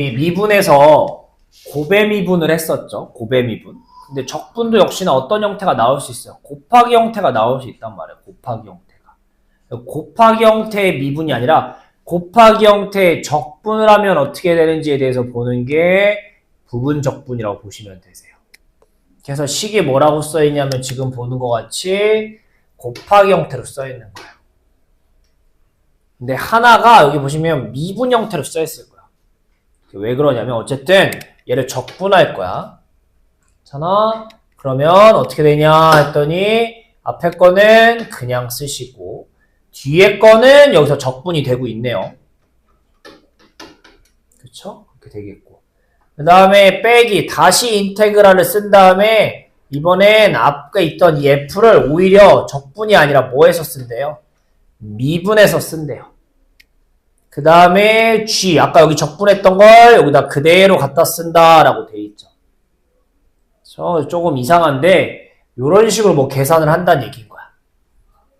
이 미분에서 곱의 미분을 했었죠. 곱의 미분. 근데 적분도 역시나 어떤 형태가 나올 수 있어요. 곱하기 형태가 나올 수 있단 말이에요. 곱하기 형태가. 곱하기 형태의 미분이 아니라 곱하기 형태의 적분을 하면 어떻게 되는지에 대해서 보는 게 부분 적분이라고 보시면 되세요. 그래서 식이 뭐라고 써있냐면 지금 보는 것 같이 곱하기 형태로 써있는 거예요. 근데 하나가 여기 보시면 미분 형태로 써있을 거야. 왜 그러냐면 어쨌든 얘를 적분할 거야. 잖아. 그러면 어떻게 되냐 했더니 앞에 거는 그냥 쓰시고 뒤에 거는 여기서 적분이 되고 있네요. 그쵸? 그렇게 되겠고. 그 다음에 빼기 다시 인테그랄을 쓴 다음에 이번엔 앞에 있던 이 f를 오히려 적분이 아니라 뭐에서 쓴대요? 미분에서 쓴대요. 그 다음에 g 아까 여기 적분했던 걸 여기다 그대로 갖다 쓴다라고 돼 있죠. 조금 이상한데 이런 식으로 뭐 계산을 한다는 얘기인 거야.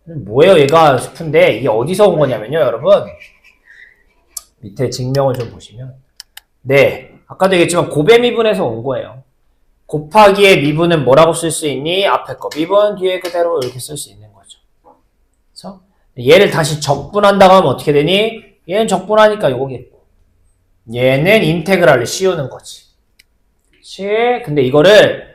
뭐예요 얘가 싶은데 이게 어디서 온 거냐면요 여러분 밑에 증명을 좀 보시면 네 아까도 얘기했지만 곱의 미분에서 온 거예요. 곱하기의 미분은 뭐라고 쓸 수 있니? 앞에 거 미분 뒤에 그대로 이렇게 쓸 수 있는 거죠. 그렇죠? 얘를 다시 적분한다고 하면 어떻게 되니? 얘는 적분하니까 이거겠고 얘는 인테그랄을 씌우는 거지. 그치? 근데 이거를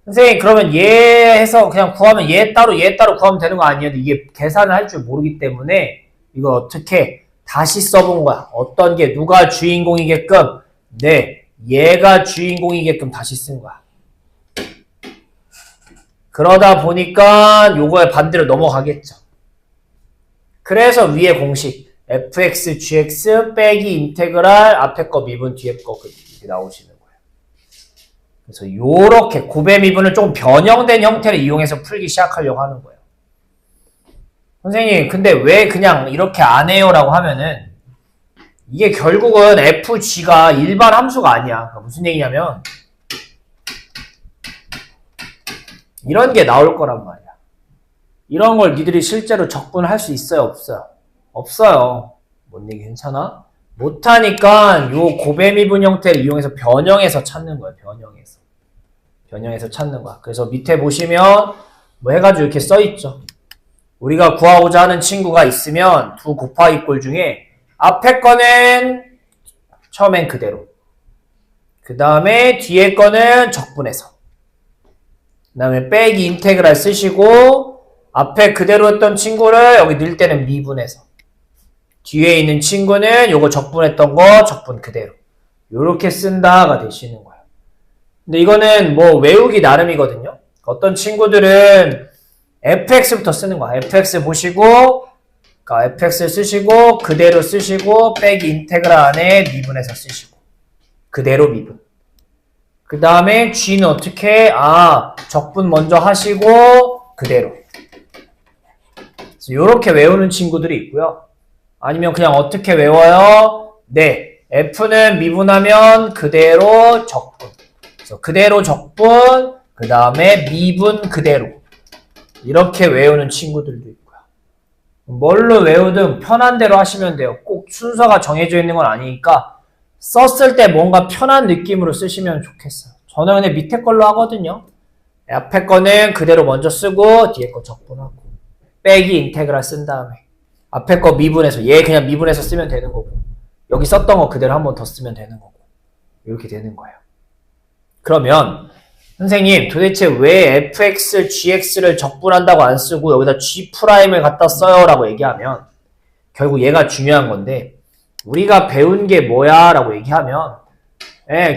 선생님 그러면 얘 해서 그냥 구하면 얘 따로 구하면 되는 거 아니에요? 이게 계산을 할 줄 모르기 때문에 이걸 어떻게 다시 써본 거야. 어떤 게 누가 주인공이게끔 네 얘가 주인공이게끔 다시 쓴 거야. 그러다 보니까 요거에 반대로 넘어가겠죠. 그래서 위에 공식 fx, gx 빼기 인테그랄 앞에 거 미분 뒤에 거 이렇게 나오시는 거예요. 그래서 요렇게 곱의 미분을 좀 변형된 형태를 이용해서 풀기 시작하려고 하는 거예요. 선생님 근데 왜 그냥 이렇게 안 해요? 라고 하면은 이게 결국은 fg가 일반 함수가 아니야. 그러니까 무슨 얘기냐면 이런 게 나올 거란 말이야. 이런 걸 니들이 실제로 적분할 수 있어요? 없어요? 없어요. 뭔 얘기 괜찮아? 못하니까 요 곱의 미분 형태를 이용해서 변형해서 찾는 거예요. 변형해서 찾는 거야. 그래서 밑에 보시면 뭐 해가지고 이렇게 써있죠. 우리가 구하고자 하는 친구가 있으면 두 곱하기 꼴 중에 앞에 거는 처음엔 그대로 그 다음에 뒤에 거는 적분해서 그 다음에 빼기 인테그랄 쓰시고 앞에 그대로 했던 친구를 여기 넣을 때는 미분해서 뒤에 있는 친구는 요거 적분했던 거 적분 그대로 요렇게 쓴다가 되시는 거예요. 근데 이거는 뭐 외우기 나름이거든요. 어떤 친구들은 fx부터 쓰는 거야. fx 보시고 그러니까 fx 쓰시고 그대로 쓰시고 빼기 인테그랄 안에 미분해서 쓰시고 그대로 미분 그 다음에 g는 어떻게 적분 먼저 하시고 그대로 요렇게 외우는 친구들이 있고요. 아니면 그냥 어떻게 외워요? 네, f는 미분하면 그대로 적분. 그래서 그대로 적분, 그 다음에 미분 그대로. 이렇게 외우는 친구들도 있고요. 뭘로 외우든 편한 대로 하시면 돼요. 꼭 순서가 정해져 있는 건 아니니까 썼을 때 뭔가 편한 느낌으로 쓰시면 좋겠어요. 저는 근데 밑에 걸로 하거든요. 앞에 거는 그대로 먼저 쓰고 뒤에 거 적분하고 빼기 인테그랄 쓴 다음에 앞에 거 미분해서 얘 그냥 미분해서 쓰면 되는 거고 여기 썼던 거 그대로 한 번 더 쓰면 되는 거고 이렇게 되는 거예요. 그러면 선생님 도대체 왜 fx, gx를 적분한다고 안 쓰고 여기다 g'을 갖다 써요? 라고 얘기하면 결국 얘가 중요한 건데 우리가 배운 게 뭐야? 라고 얘기하면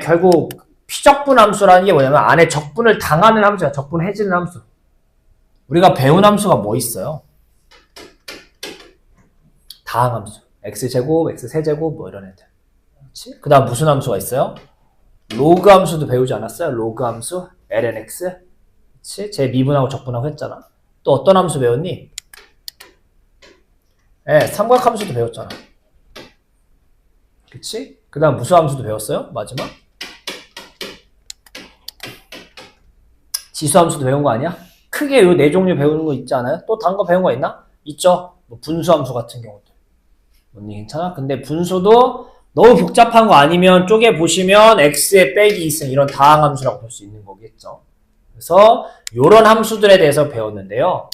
결국 피적분 함수라는 게 뭐냐면 안에 적분을 당하는 함수야. 적분해지는 함수. 우리가 배운 함수가 뭐 있어요? 다항함수. x제곱, x세제곱 뭐 이런 애들. 그렇지? 그 다음 무슨 함수가 있어요? 로그 함수도 배우지 않았어요? 로그 함수, lnx. 그렇지? 제 미분하고 적분하고 했잖아. 또 어떤 함수 배웠니? 삼각함수도 배웠잖아. 그치? 그 다음 무수 함수도 배웠어요? 마지막? 지수함수도 배운 거 아니야? 크게 요 네 종류 배우는 거 있지 않아요? 또 다른 거 배운 거 있나? 있죠? 뭐 분수함수 같은 경우도. 뭔 얘기 괜찮아? 근데 분수도 너무 복잡한 거 아니면 쪼개 보시면 x의 빼기 2승 이런 다항함수라고 볼 수 있는 거겠죠. 그래서 이런 함수들에 대해서 배웠는데요.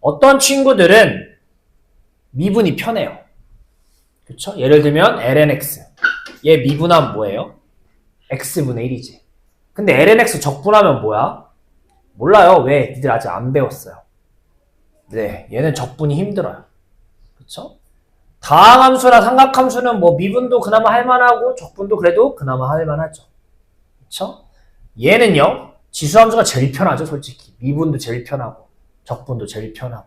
어떤 친구들은 미분이 편해요. 그쵸? 예를 들면 lnx. 얘 미분하면 뭐예요? x분의 1이지. 근데 lnx 적분하면 뭐야? 몰라요. 왜? 니들 아직 안 배웠어요. 네, 얘는 적분이 힘들어요. 그쵸? 다항함수나 삼각함수는 뭐 미분도 그나마 할만하고 적분도 그래도 그나마 할만하죠. 그쵸? 얘는요, 지수함수가 제일 편하죠, 솔직히. 미분도 제일 편하고, 적분도 제일 편하고.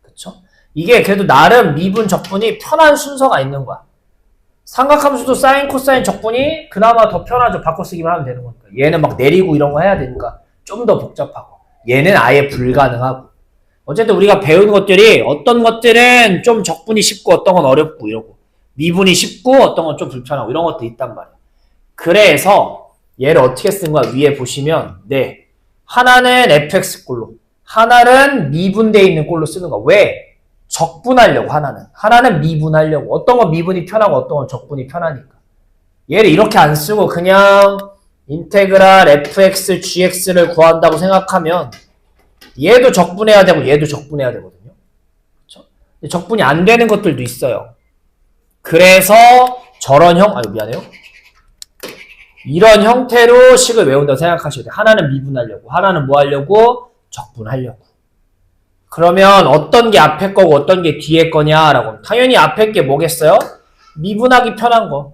그쵸? 이게 그래도 나름 미분, 적분이 편한 순서가 있는 거야. 삼각함수도 사인, 코사인, 적분이 그나마 더 편하죠. 바꿔쓰기만 하면 되는 거니까. 얘는 막 내리고 이런 거 해야 되니까 좀 더 복잡하고. 얘는 아예 불가능하고. 어쨌든 우리가 배우는 것들이 어떤 것들은 좀 적분이 쉽고 어떤 건 어렵고 이러고 미분이 쉽고 어떤 건 좀 불편하고 이런 것도 있단 말이야. 그래서 얘를 어떻게 쓴 거야? 위에 보시면 네, 하나는 fx 꼴로 하나는 미분되어 있는 꼴로 쓰는 거야. 왜? 적분하려고 하나는 미분하려고. 어떤 건 미분이 편하고 어떤 건 적분이 편하니까. 얘를 이렇게 안 쓰고 그냥 인테그랄 fx gx를 구한다고 생각하면 얘도 적분해야 되고 얘도 적분해야 되거든요. 그렇죠? 적분이 안 되는 것들도 있어요. 그래서 저런 미안해요. 이런 형태로 식을 외운다고 생각하셔야 돼요. 하나는 미분하려고, 하나는 뭐 하려고? 적분하려고. 그러면 어떤 게 앞에 거고 어떤 게 뒤에 거냐라고. 당연히 앞에 게 뭐겠어요? 미분하기 편한 거.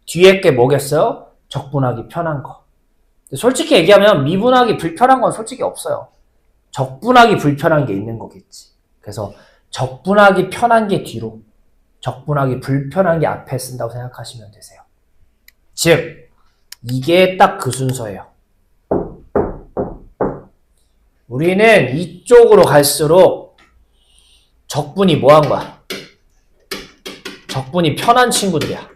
뒤에 게 뭐겠어요? 적분하기 편한 거. 솔직히 얘기하면 미분하기 불편한 건 솔직히 없어요. 적분하기 불편한 게 있는 거겠지. 그래서 적분하기 편한 게 뒤로, 적분하기 불편한 게 앞에 쓴다고 생각하시면 되세요. 즉, 이게 딱 그 순서예요. 우리는 이쪽으로 갈수록 적분이 뭐 한 거야? 적분이 편한 친구들이야.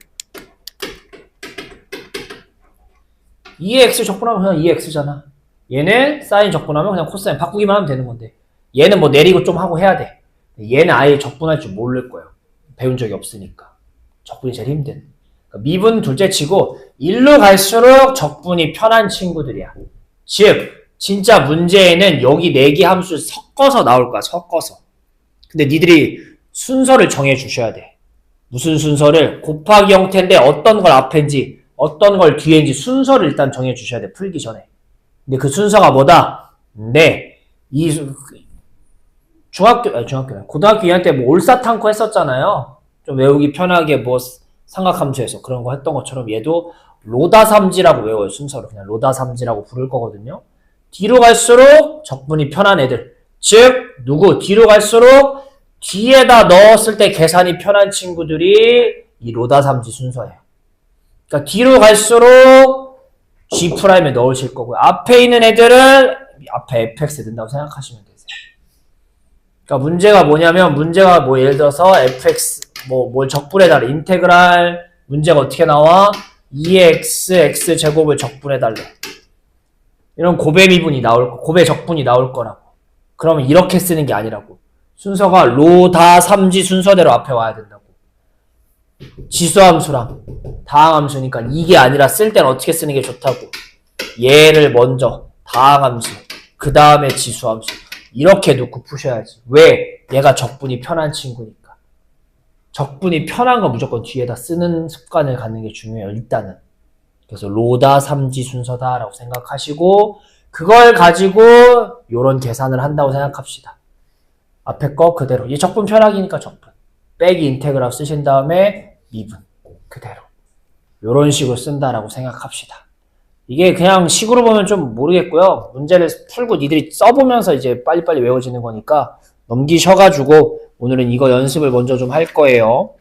2x 적분하면 그냥 2x잖아. 얘는 사인 적분하면 그냥 코사인 바꾸기만 하면 되는 건데 얘는 뭐 내리고 좀 하고 해야 돼. 얘는 아예 적분할 줄 모를 거예요. 배운 적이 없으니까. 적분이 제일 힘든. 그러니까 미분 둘째 치고 1로 갈수록 적분이 편한 친구들이야. 즉 진짜 문제에는 여기 4개 함수 섞어서 나올 거야. 섞어서. 근데 니들이 순서를 정해 주셔야 돼. 무슨 순서를? 곱하기 형태인데 어떤 걸 앞인지 어떤 걸 뒤인지 순서를 일단 정해 주셔야 돼. 풀기 전에. 근데 그 순서가 뭐다? 네. 고등학교 2학년 때 뭐 올사탕코 했었잖아요. 좀 외우기 편하게 뭐 삼각함수에서 그런 거 했던 것처럼 얘도 로다삼지라고 외워요. 순서로. 그냥 로다삼지라고 부를 거거든요. 뒤로 갈수록 적분이 편한 애들. 즉, 뒤로 갈수록 뒤에다 넣었을 때 계산이 편한 친구들이 이 로다삼지 순서예요. 그러니까 뒤로 갈수록 G'에 넣으실 거고요. 앞에 있는 애들은 앞에 fx 된다고 생각하시면 되세요. 그러니까 문제가 뭐냐면 문제가 뭐 예를 들어서 fx 뭘 적분해달래. 인테그랄 문제가 어떻게 나와? 2x x제곱을 적분해달래. 이런 고배 미분이 나올 거, 고배 적분이 나올 거라고. 그러면 이렇게 쓰는 게 아니라고. 순서가 로다 삼지 순서대로 앞에 와야 된다고. 지수함수랑 다항함수니까 이게 아니라 쓸 때는 어떻게 쓰는 게 좋다고. 얘를 먼저 다항함수, 그 다음에 지수함수 이렇게 놓고 푸셔야지. 왜? 얘가 적분이 편한 친구니까. 적분이 편한 거 무조건 뒤에다 쓰는 습관을 갖는 게 중요해요. 일단은. 그래서 로다 삼지 순서다라고 생각하시고 그걸 가지고 요런 계산을 한다고 생각합시다. 앞에 거 그대로. 이 적분 편하기니까 적분. 빼기 인테그랄 쓰신 다음에 미분. 그대로. 요런 식으로 쓴다라고 생각합시다. 이게 그냥 식으로 보면 좀 모르겠고요. 문제를 풀고 니들이 써보면서 이제 빨리빨리 외워지는 거니까 넘기셔가지고 오늘은 이거 연습을 먼저 좀 할 거예요.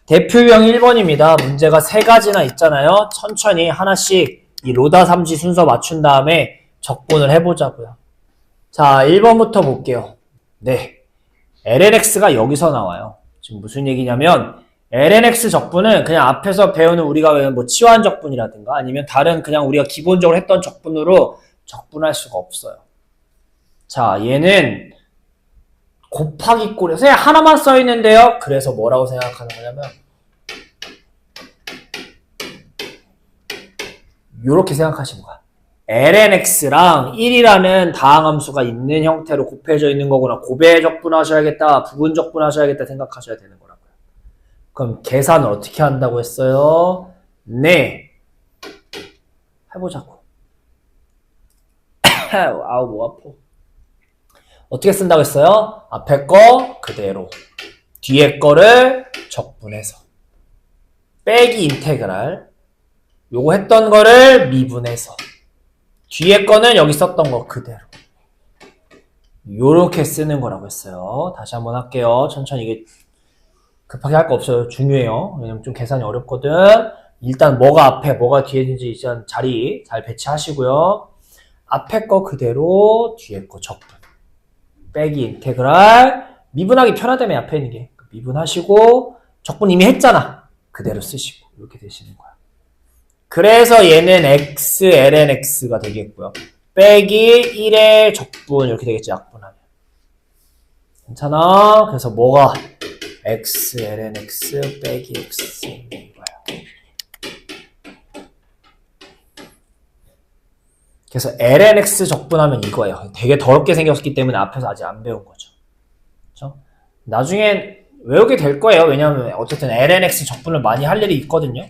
대표형 1번입니다. 문제가 3가지나 있잖아요. 천천히 하나씩 이 로다 삼지 순서 맞춘 다음에 적분을 해보자고요. 자, 1번부터 볼게요. 네. lnx가 여기서 나와요. 지금 무슨 얘기냐면 lnx 적분은 그냥 앞에서 배우는 우리가 외우는 뭐 치환 적분이라든가 아니면 다른 그냥 우리가 기본적으로 했던 적분으로 적분할 수가 없어요. 자, 얘는 곱하기 꼴이에요. 그냥 하나만 써 있는데요. 그래서 뭐라고 생각하는 거냐면 요렇게 생각하시는 거야. lnx랑 1이라는 다항함수가 있는 형태로 곱해져 있는 거구나. 고배 적분하셔야겠다. 부분 적분하셔야겠다 생각하셔야 되는 거라고요. 그럼 계산을 어떻게 한다고 했어요? 네. 해보자고. 아우 뭐 아파. 어떻게 쓴다고 했어요? 앞에 거 그대로 뒤에 거를 적분해서 빼기 인테그랄 요거 했던 거를 미분해서 뒤에 거는 여기 썼던 거 그대로 요렇게 쓰는 거라고 했어요. 다시 한번 할게요. 천천히. 이게 급하게 할 거 없어요. 중요해요. 왜냐면 좀 계산이 어렵거든. 일단 뭐가 앞에 뭐가 뒤에인지 일단 자리 잘 배치하시고요. 앞에 거 그대로 뒤에 거 적분 빼기 인테그랄 미분하기 편하다며 앞에 있는 게 미분하시고 적분 이미 했잖아. 그대로 쓰시고 이렇게 되시는 거야. 그래서 얘는 x ln x가 되겠고요. 빼기 1의 적분 이렇게 되겠죠. 약분하면. 괜찮아? 그래서 뭐가 x ln x 빼기 x인 거야. 그래서 ln x 적분하면 이거예요. 되게 더럽게 생겼기 때문에 앞에서 아직 안 배운 거죠. 그렇죠? 나중에 외우게 될 거예요. 왜냐하면 어쨌든 ln x 적분을 많이 할 일이 있거든요.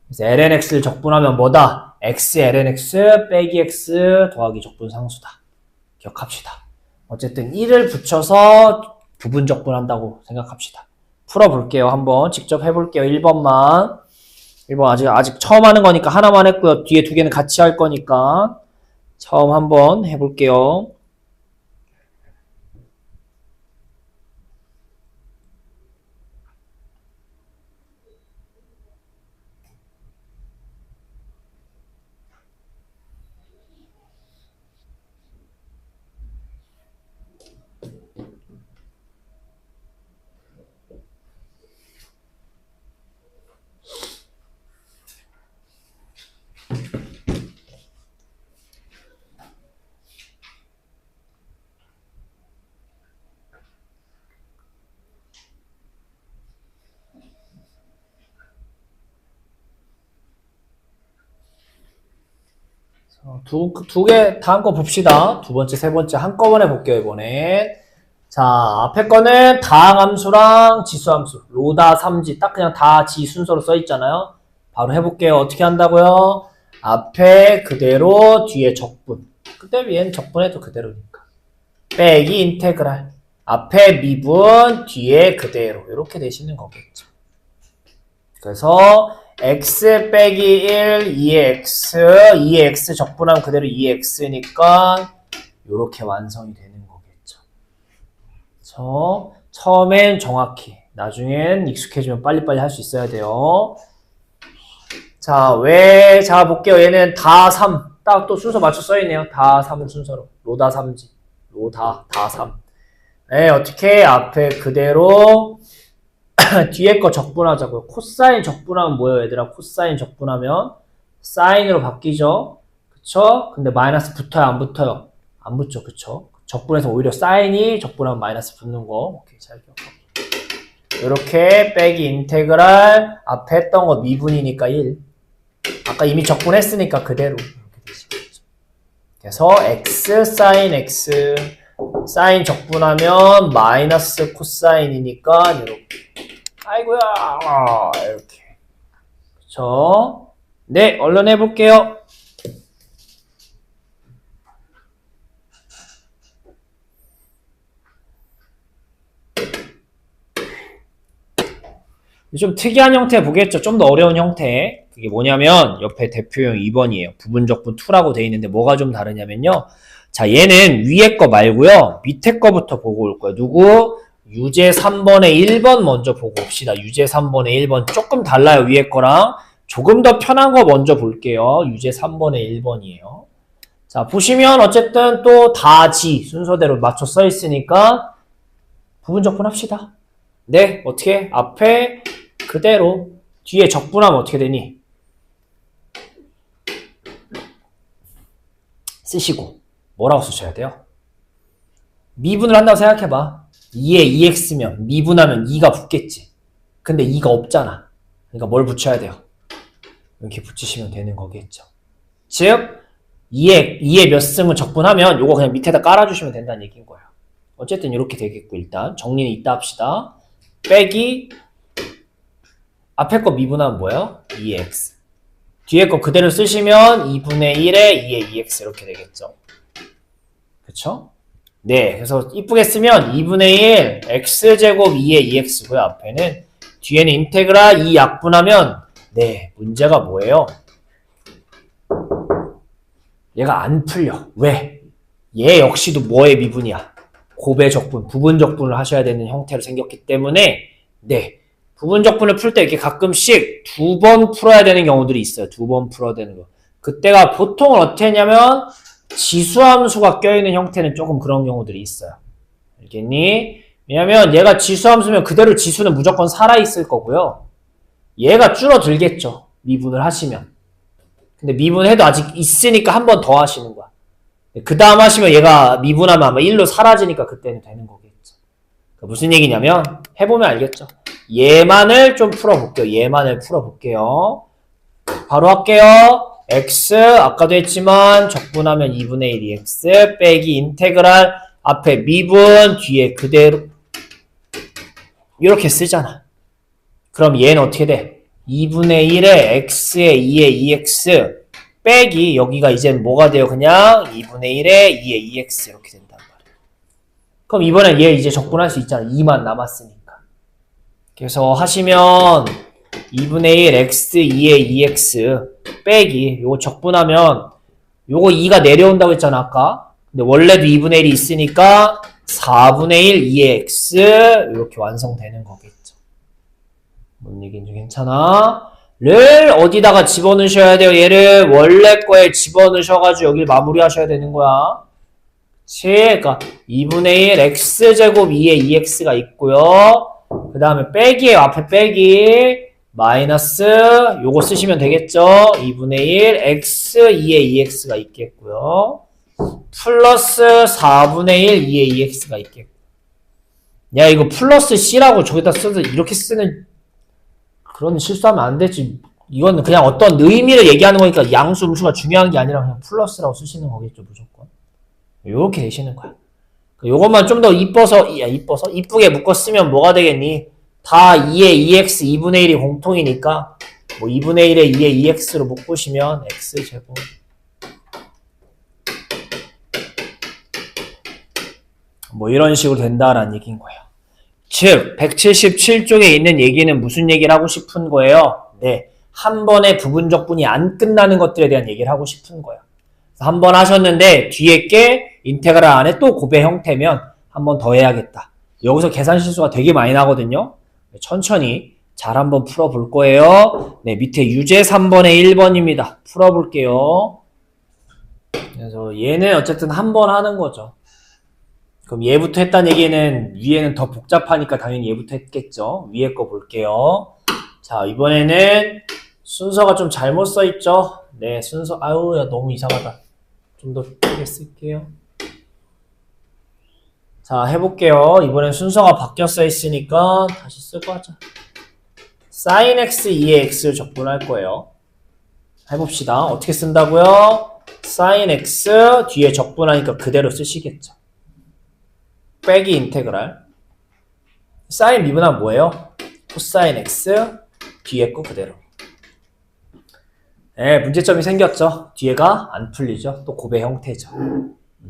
그래서 ln x를 적분하면 뭐다? x ln x 빼기 x 더하기 적분 상수다. 기억합시다. 어쨌든 1을 붙여서 부분 적분한다고 생각합시다. 풀어볼게요. 한번 직접 해볼게요. 1번만. 1번 아직 처음 하는 거니까 하나만 했고요. 뒤에 두 개는 같이 할 거니까 처음 한번 해볼게요. 두 개 다음 거 봅시다. 두 번째, 세 번째 한꺼번에 볼게요. 이번에 자 앞에 거는 다항함수랑 지수함수 로다 3지 딱 그냥 다 지 순서로 써 있잖아요. 바로 해볼게요. 어떻게 한다고요? 앞에 그대로 뒤에 적분 그때 위엔 적분해도 그대로니까 빼기 인테그랄 앞에 미분 뒤에 그대로 이렇게 되시는 거겠죠. 그래서 x 빼기 1, 2의 x, 2의 x 적분하면 그대로 2의 x니까 이렇게 완성이 되는 거겠죠. 그래서 처음엔 정확히, 나중엔 익숙해지면 빨리빨리 할 수 있어야 돼요. 자, 자 볼게요. 얘는 다 3. 딱 또 순서 맞춰 써있네요. 다 3은 순서로. 로다 3지. 다 3. 네, 어떻게 앞에 그대로 뒤에 거 적분하자고요. 코사인 적분하면 뭐예요, 얘들아? 코사인 적분하면 사인으로 바뀌죠. 그쵸? 근데 마이너스 붙어요, 안 붙어요? 안 붙죠, 그쵸? 적분해서 오히려 사인이 적분하면 마이너스 붙는 거. 오케이, 잘 기억하고. 이렇게 빼기 인테그랄 앞에 했던 거 미분이니까 1. 아까 이미 적분했으니까 그대로 이렇게 되시겠죠. 그래서 x 사인 x 사인 적분하면 마이너스 코사인이니까 이렇게. 아이고야 이렇게. 그쵸? 네, 얼른 해볼게요. 좀 특이한 형태 보겠죠. 좀 더 어려운 형태. 그게 뭐냐면 옆에 대표형 2번이에요. 부분적분 2라고 돼 있는데 뭐가 좀 다르냐면요. 자, 얘는 위에 거 말고요. 밑에 거부터 보고 올 거예요. 누구? 유제 3번에 1번 먼저 보고 옵시다. 유제 3번에 1번 조금 달라요. 위에 거랑. 조금 더 편한 거 먼저 볼게요. 유제 3번에 1번이에요. 자, 보시면 어쨌든 또 다지 순서대로 맞춰 써 있으니까 부분적분 합시다. 네, 어떻게? 앞에 그대로 뒤에 적분하면 어떻게 되니? 쓰시고 뭐라고 쓰셔야 돼요? 미분을 한다고 생각해봐. 2에 2x면 미분하면 2가 붙겠지. 근데 2가 없잖아. 그러니까 뭘 붙여야 돼요? 이렇게 붙이시면 되는 거겠죠. 즉 2의 몇 승을 적분하면 요거 그냥 밑에다 깔아주시면 된다는 얘기인 거예요. 어쨌든 이렇게 되겠고 일단 정리는 이따 합시다. 빼기 앞에 거 미분하면 뭐예요? 2x. 뒤에 거 그대로 쓰시면 2분의 1에 2의 2x 이렇게 되겠죠. 그쵸? 네, 그래서 이쁘게 쓰면 2분의 1 x제곱 2의 2x고요. 앞에는 뒤에는 인테그라 2 약분하면 네, 문제가 뭐예요? 얘가 안 풀려. 왜? 얘 역시도 뭐의 미분이야? 곱의 적분, 부분 적분을 하셔야 되는 형태로 생겼기 때문에 네, 부분 적분을 풀 때 이렇게 가끔씩 2번 풀어야 되는 경우들이 있어요. 2번 풀어야 되는 거. 그때가 보통은 어떻게 했냐면 지수함수가 껴있는 형태는 조금 그런 경우들이 있어요. 알겠니? 왜냐면 얘가 지수함수면 그대로 지수는 무조건 살아있을 거고요. 얘가 줄어들겠죠. 미분을 하시면. 근데 미분해도 아직 있으니까 한 번 더 하시는 거야. 그 다음 하시면 얘가 미분하면 아마 1로 사라지니까 그때는 되는 거겠죠. 그러니까 무슨 얘기냐면 해보면 알겠죠. 얘만을 좀 풀어볼게요. 얘만을 풀어볼게요. 바로 할게요. x 아까도 했지만 적분하면 2분의 1이 x 빼기 인테그랄 앞에 미분 뒤에 그대로 이렇게 쓰잖아. 그럼 얘는 어떻게 돼? 2분의 1에 x에 2에 2x 빼기 여기가 이제 뭐가 돼요? 그냥 2분의 1에 2에 2x 이렇게 된단 말이야. 그럼 이번엔 얘 이제 적분할 수 있잖아. 2만 남았으니까. 그래서 하시면 2분의 1 x 2에 2x 빼기 요거 적분하면 요거 2가 내려온다고 했잖아 아까. 근데 원래도 2분의 1이 있으니까 4분의 1 2의 x 이렇게 완성되는 거겠죠. 뭔 얘기인지 괜찮아? 를 어디다가 집어넣으셔야 돼요? 얘를 원래 거에 집어넣으셔가지고 여기를 마무리하셔야 되는 거야. 그치? 그러니까 2분의 1 x제곱 2의 2x가 있고요. 그 다음에 빼기에요. 앞에 빼기 마이너스 요거 쓰시면 되겠죠? 2분의 1 x 2의 2x가 있겠고요. 플러스 4분의 1 2의 2x가 있겠고. 야 이거 플러스 c라고 저기다 써서 이렇게 쓰는 그런 실수하면 안 되지. 이건 그냥 어떤 의미를 얘기하는 거니까 양수, 음수가 중요한 게 아니라 그냥 플러스라고 쓰시는 거겠죠, 무조건. 요렇게 되시는 거야. 요것만 좀 더 이쁘게 묶어 쓰면 뭐가 되겠니? 다 2의 2x 2분의 1이 공통이니까 뭐 2분의 1에 2의 2x로 묶으시면 x제곱 뭐 이런 식으로 된다라는 얘기인 거예요. 즉 177쪽에 있는 얘기는 무슨 얘기를 하고 싶은 거예요? 네, 한 번에 부분적분이 안 끝나는 것들에 대한 얘기를 하고 싶은 거예요. 한 번 하셨는데 뒤에 게 인테그랄 안에 또 곱의 형태면 한 번 더 해야겠다. 여기서 계산 실수가 되게 많이 나거든요. 천천히 잘 한번 풀어볼 거예요. 네, 밑에 유제 3번에 1번입니다. 풀어볼게요. 그래서 얘는 어쨌든 한 번 하는 거죠. 그럼 얘부터 했다는 얘기는 위에는 더 복잡하니까 당연히 얘부터 했겠죠. 위에 거 볼게요. 자, 이번에는 순서가 좀 잘못 써있죠. 네, 순서 아유 야 너무 이상하다. 좀 더 크게 쓸게요. 자, 해볼게요. 이번엔 순서가 바뀌어 써있으니까 다시 쓰고 하자. sin x 2의 x를 적분할 거예요. 해봅시다. 어떻게 쓴다고요? sin x 뒤에 적분하니까 그대로 쓰시겠죠. 빼기 인테그랄 사인 미분하면 뭐예요? 코사인 x 뒤에 거 그대로. 네, 문제점이 생겼죠. 뒤에가 안 풀리죠. 또 곱의 형태죠.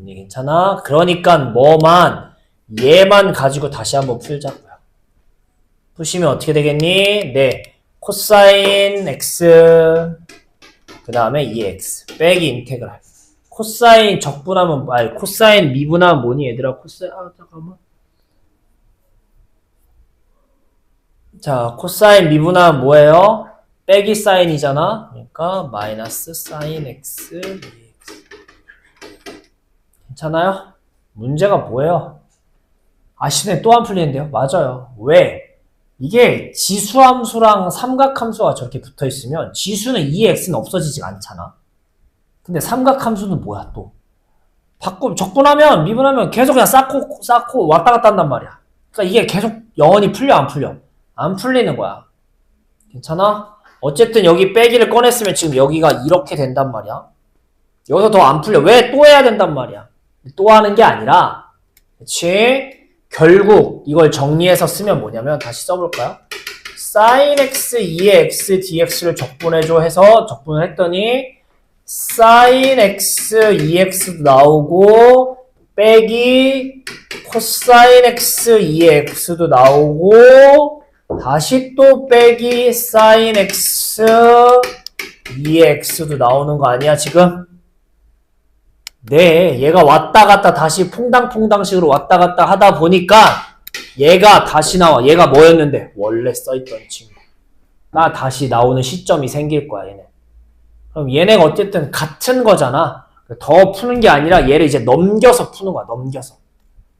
괜찮아? 그러니까 뭐만 얘만 가지고 다시 한번 풀자고요. 푸시면 어떻게 되겠니? 네, 코사인 x 그 다음에 2x 빼기 인테그랄 코사인 적분하면 아니 코사인 미분하면 뭐니 얘들아? 코사인 잠깐만. 자, 코사인 미분하면 뭐예요? 빼기 사인이잖아. 그러니까 마이너스 사인 x dx. 괜찮아요? 문제가 뭐예요? 아시네 또 안 풀리는데요? 맞아요. 왜? 이게 지수함수랑 삼각함수가 저렇게 붙어있으면 지수는 2x는 없어지지가 않잖아. 근데 삼각함수는 뭐야 또? 적분하면 미분하면 계속 그냥 쌓고 왔다 갔다 한단 말이야. 그러니까 이게 계속 영원히 풀려 안 풀려? 안 풀리는 거야. 괜찮아? 어쨌든 여기 빼기를 꺼냈으면 지금 여기가 이렇게 된단 말이야. 여기서 더 안 풀려. 왜 또 해야 된단 말이야. 또 하는 게 아니라, 그치? 결국 이걸 정리해서 쓰면 뭐냐면, 다시 써볼까요? sin x 2의 x dx를 적분해줘 해서 적분을 했더니, sin x 2x도 나오고, 빼기 cosine x 2의 x도 나오고, 다시 또 빼기 sin x 2의 x도 나오는 거 아니야, 지금? 네, 얘가 왔다 갔다 다시 퐁당퐁당식으로 왔다 갔다 하다 보니까 얘가 다시 나와. 얘가 뭐였는데? 원래 써있던 친구. 나 다시 나오는 시점이 생길 거야, 얘네. 그럼 얘네가 어쨌든 같은 거잖아. 더 푸는 게 아니라 얘를 이제 넘겨서 푸는 거야, 넘겨서.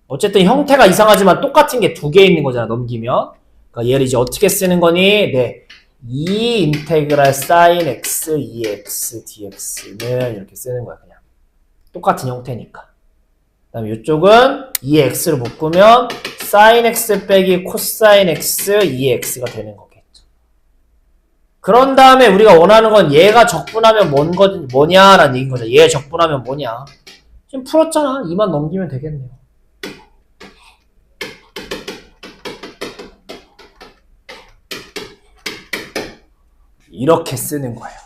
어쨌든 형태가 이상하지만 똑같은 게 두 개 있는 거잖아, 넘기면. 그러니까 얘를 이제 어떻게 쓰는 거니? 네. 2 인테그랄 sin x 2x dx는 이렇게 쓰는 거야, 그냥. 똑같은 형태니까. 그 다음에 이쪽은 2x를 묶으면 sin x 빼기 cosine x 2x가 되는 거겠죠. 그런 다음에 우리가 원하는 건 얘가 적분하면 뭐냐라는 얘기인 거죠. 얘 적분하면 뭐냐. 지금 풀었잖아. 2만 넘기면 되겠네요. 이렇게 쓰는 거예요.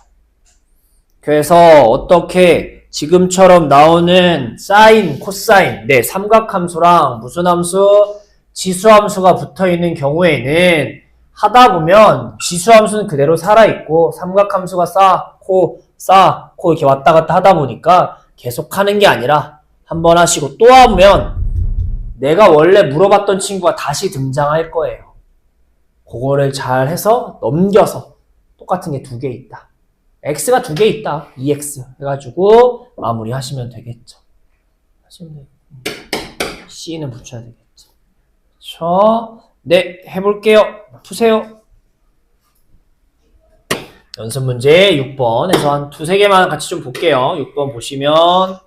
그래서 어떻게 지금처럼 나오는 사인, 코사인, 네, 삼각함수랑 무슨 함수, 지수함수가 붙어있는 경우에는 하다 보면 지수함수는 그대로 살아있고 삼각함수가 쌓고 이렇게 왔다 갔다 하다 보니까 계속 하는 게 아니라 한번 하시고 또 하면 내가 원래 물어봤던 친구가 다시 등장할 거예요. 그거를 잘 해서 넘겨서 똑같은 게 두 개 있다. x가 두 개 있다. 2x 해가지고 마무리 하시면 되겠죠. 하시면 되겠죠. c는 붙여야 되겠죠. 그렇죠? 네, 해볼게요. 푸세요. 연습 문제 6번에서 한 두세 개만 같이 좀 볼게요. 6번 보시면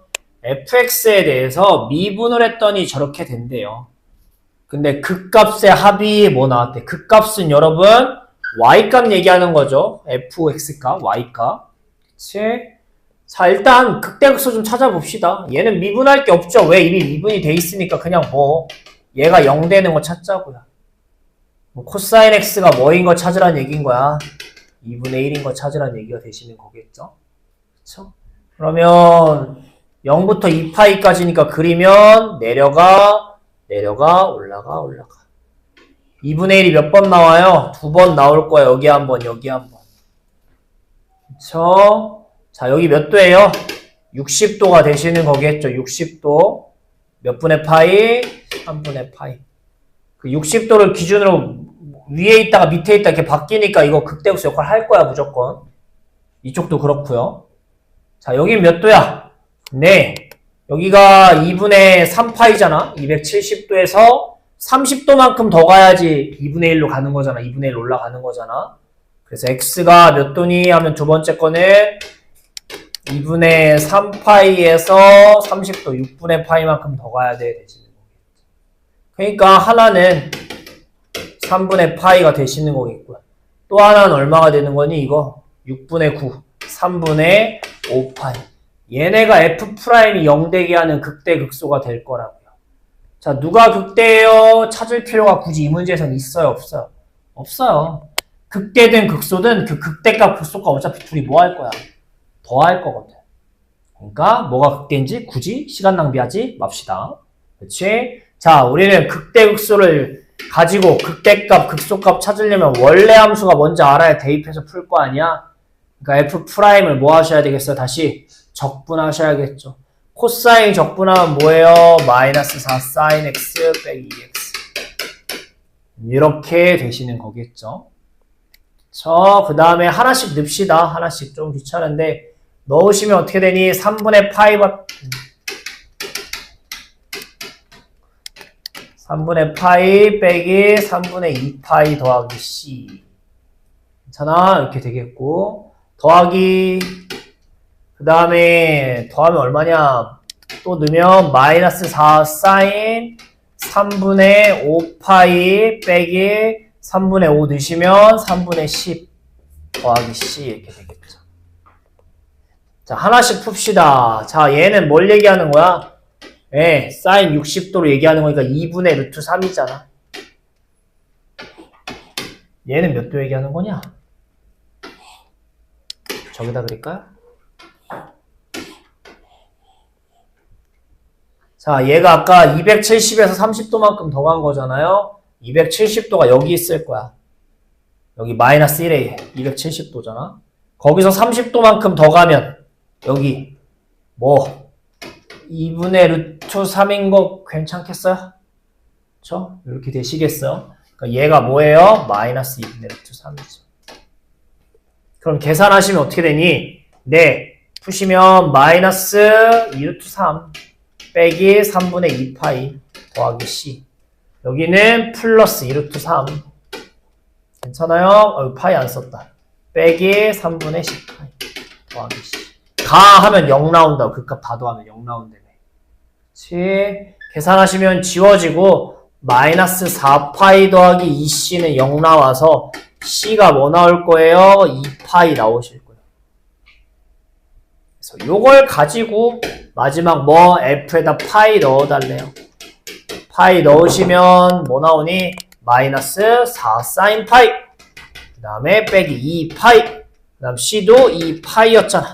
fx에 대해서 미분을 했더니 저렇게 된대요. 근데 극값의 합이 뭐 나왔대? 극값은 여러분 y값 얘기하는 거죠. fx값, y값. 그치? 자, 일단 극대극소 좀 찾아봅시다. 얘는 미분할 게 없죠. 왜? 이미 미분이 돼 있으니까 그냥 얘가 0 되는 거 찾자고요. 코사인 x가 뭐인 거 찾으란 얘기인 거야. 2분의 1인 거 찾으란 얘기가 되시는 거겠죠. 그쵸? 그러면 0부터 2파이까지니까 그리면 내려가, 올라가. 2분의 1이 몇 번 나와요? 두 번 나올 거야. 여기 한 번, 여기 한 번. 그쵸? 자, 여기 몇 도예요? 60도가 되시는 거겠죠. 60도. 몇 분의 파이? 3분의 파이. 그 60도를 기준으로 위에 있다가 밑에 있다 이렇게 바뀌니까 이거 극대극소 역할 할 거야, 무조건. 이쪽도 그렇고요. 자, 여기 몇 도야? 네. 여기가 2분의 3파이잖아. 270도에서 30도만큼 더 가야지 2분의 1로 가는 거잖아. 2분의 1 올라가는 거잖아. 그래서 x가 몇 도니 하면 두 번째 거는 2분의 3파이에서 30도, 6분의 파이만큼 더 가야 돼. 되시는 거겠죠. 그러니까 하나는 3분의 파이가 되시는 거겠고요. 또 하나는 얼마가 되는 거니? 이거 6분의 9, 3분의 5파이. 얘네가 f'이 0 되게 하는 극대극소가 될 거라고요. 자, 누가 극대예요? 찾을 필요가 굳이 이 문제에서는 있어요? 없어요? 없어요. 극대든 극소든 그 극대값 극소값 어차피 둘이 뭐 할 거야? 더 할 거거든. 그러니까 뭐가 극대인지 굳이 시간 낭비하지 맙시다. 그렇지? 자, 우리는 극대극소를 가지고 극대값 극소값 찾으려면 원래 함수가 뭔지 알아야 대입해서 풀 거 아니야? 그러니까 f'을 뭐 하셔야 되겠어요? 다시 적분하셔야겠죠. 코사인 적분하면 뭐예요? 마이너스 4 sin x 빼기 2x. 이렇게 되시는 거겠죠. 그 다음에 하나씩 넣읍시다. 하나씩 좀 귀찮은데 넣으시면 어떻게 되니? 3분의 파이 빼기 3분의 2파이 더하기 c. 괜찮아? 이렇게 되겠고 더하기 그 다음에 더하면 얼마냐? 또 넣으면 마이너스 4 sin 3분의 5파이 빼기 3분의 5 넣으시면 3분의 10 더하기 c 이렇게 되겠죠. 자, 하나씩 풉시다. 자, 얘는 뭘 얘기하는 거야? 예, 사인 60도로 얘기하는 거니까 2분의 루트 3이잖아. 얘는 몇 도 얘기하는 거냐? 저기다 그릴까요? 자, 얘가 아까 270에서 30도만큼 더 간 거잖아요. 270도가 여기 있을 거야. 여기 마이너스 1에 270도잖아. 거기서 30도만큼 더 가면 여기 뭐 2분의 루트 3인 거 괜찮겠어요? 그쵸? 이렇게 되시겠어요? 그러니까 얘가 뭐예요? 마이너스 2분의 루트 3이죠. 그럼 계산하시면 어떻게 되니? 네, 푸시면 마이너스 2루트 3 빼기 3분의 2파이 더하기 c. 여기는 플러스 2루트 3. 괜찮아요? 파이 안 썼다. 빼기 3분의 10파이 더하기 c. 가 하면 0 나온다. 그 값 다 더하면 0 나온다며. 그치? 계산하시면 지워지고 마이너스 4파이 더하기 2c는 0 나와서 c가 뭐 나올 거예요? 2파이 나오실 거예요. 그래서 요걸 가지고 마지막 뭐 f에다 파이 넣어달래요. 파이 넣으시면 뭐 나오니? 마이너스 4 사인 파이. 그 다음에 빼기 2 파이. 그 다음 c도 2 파이였잖아.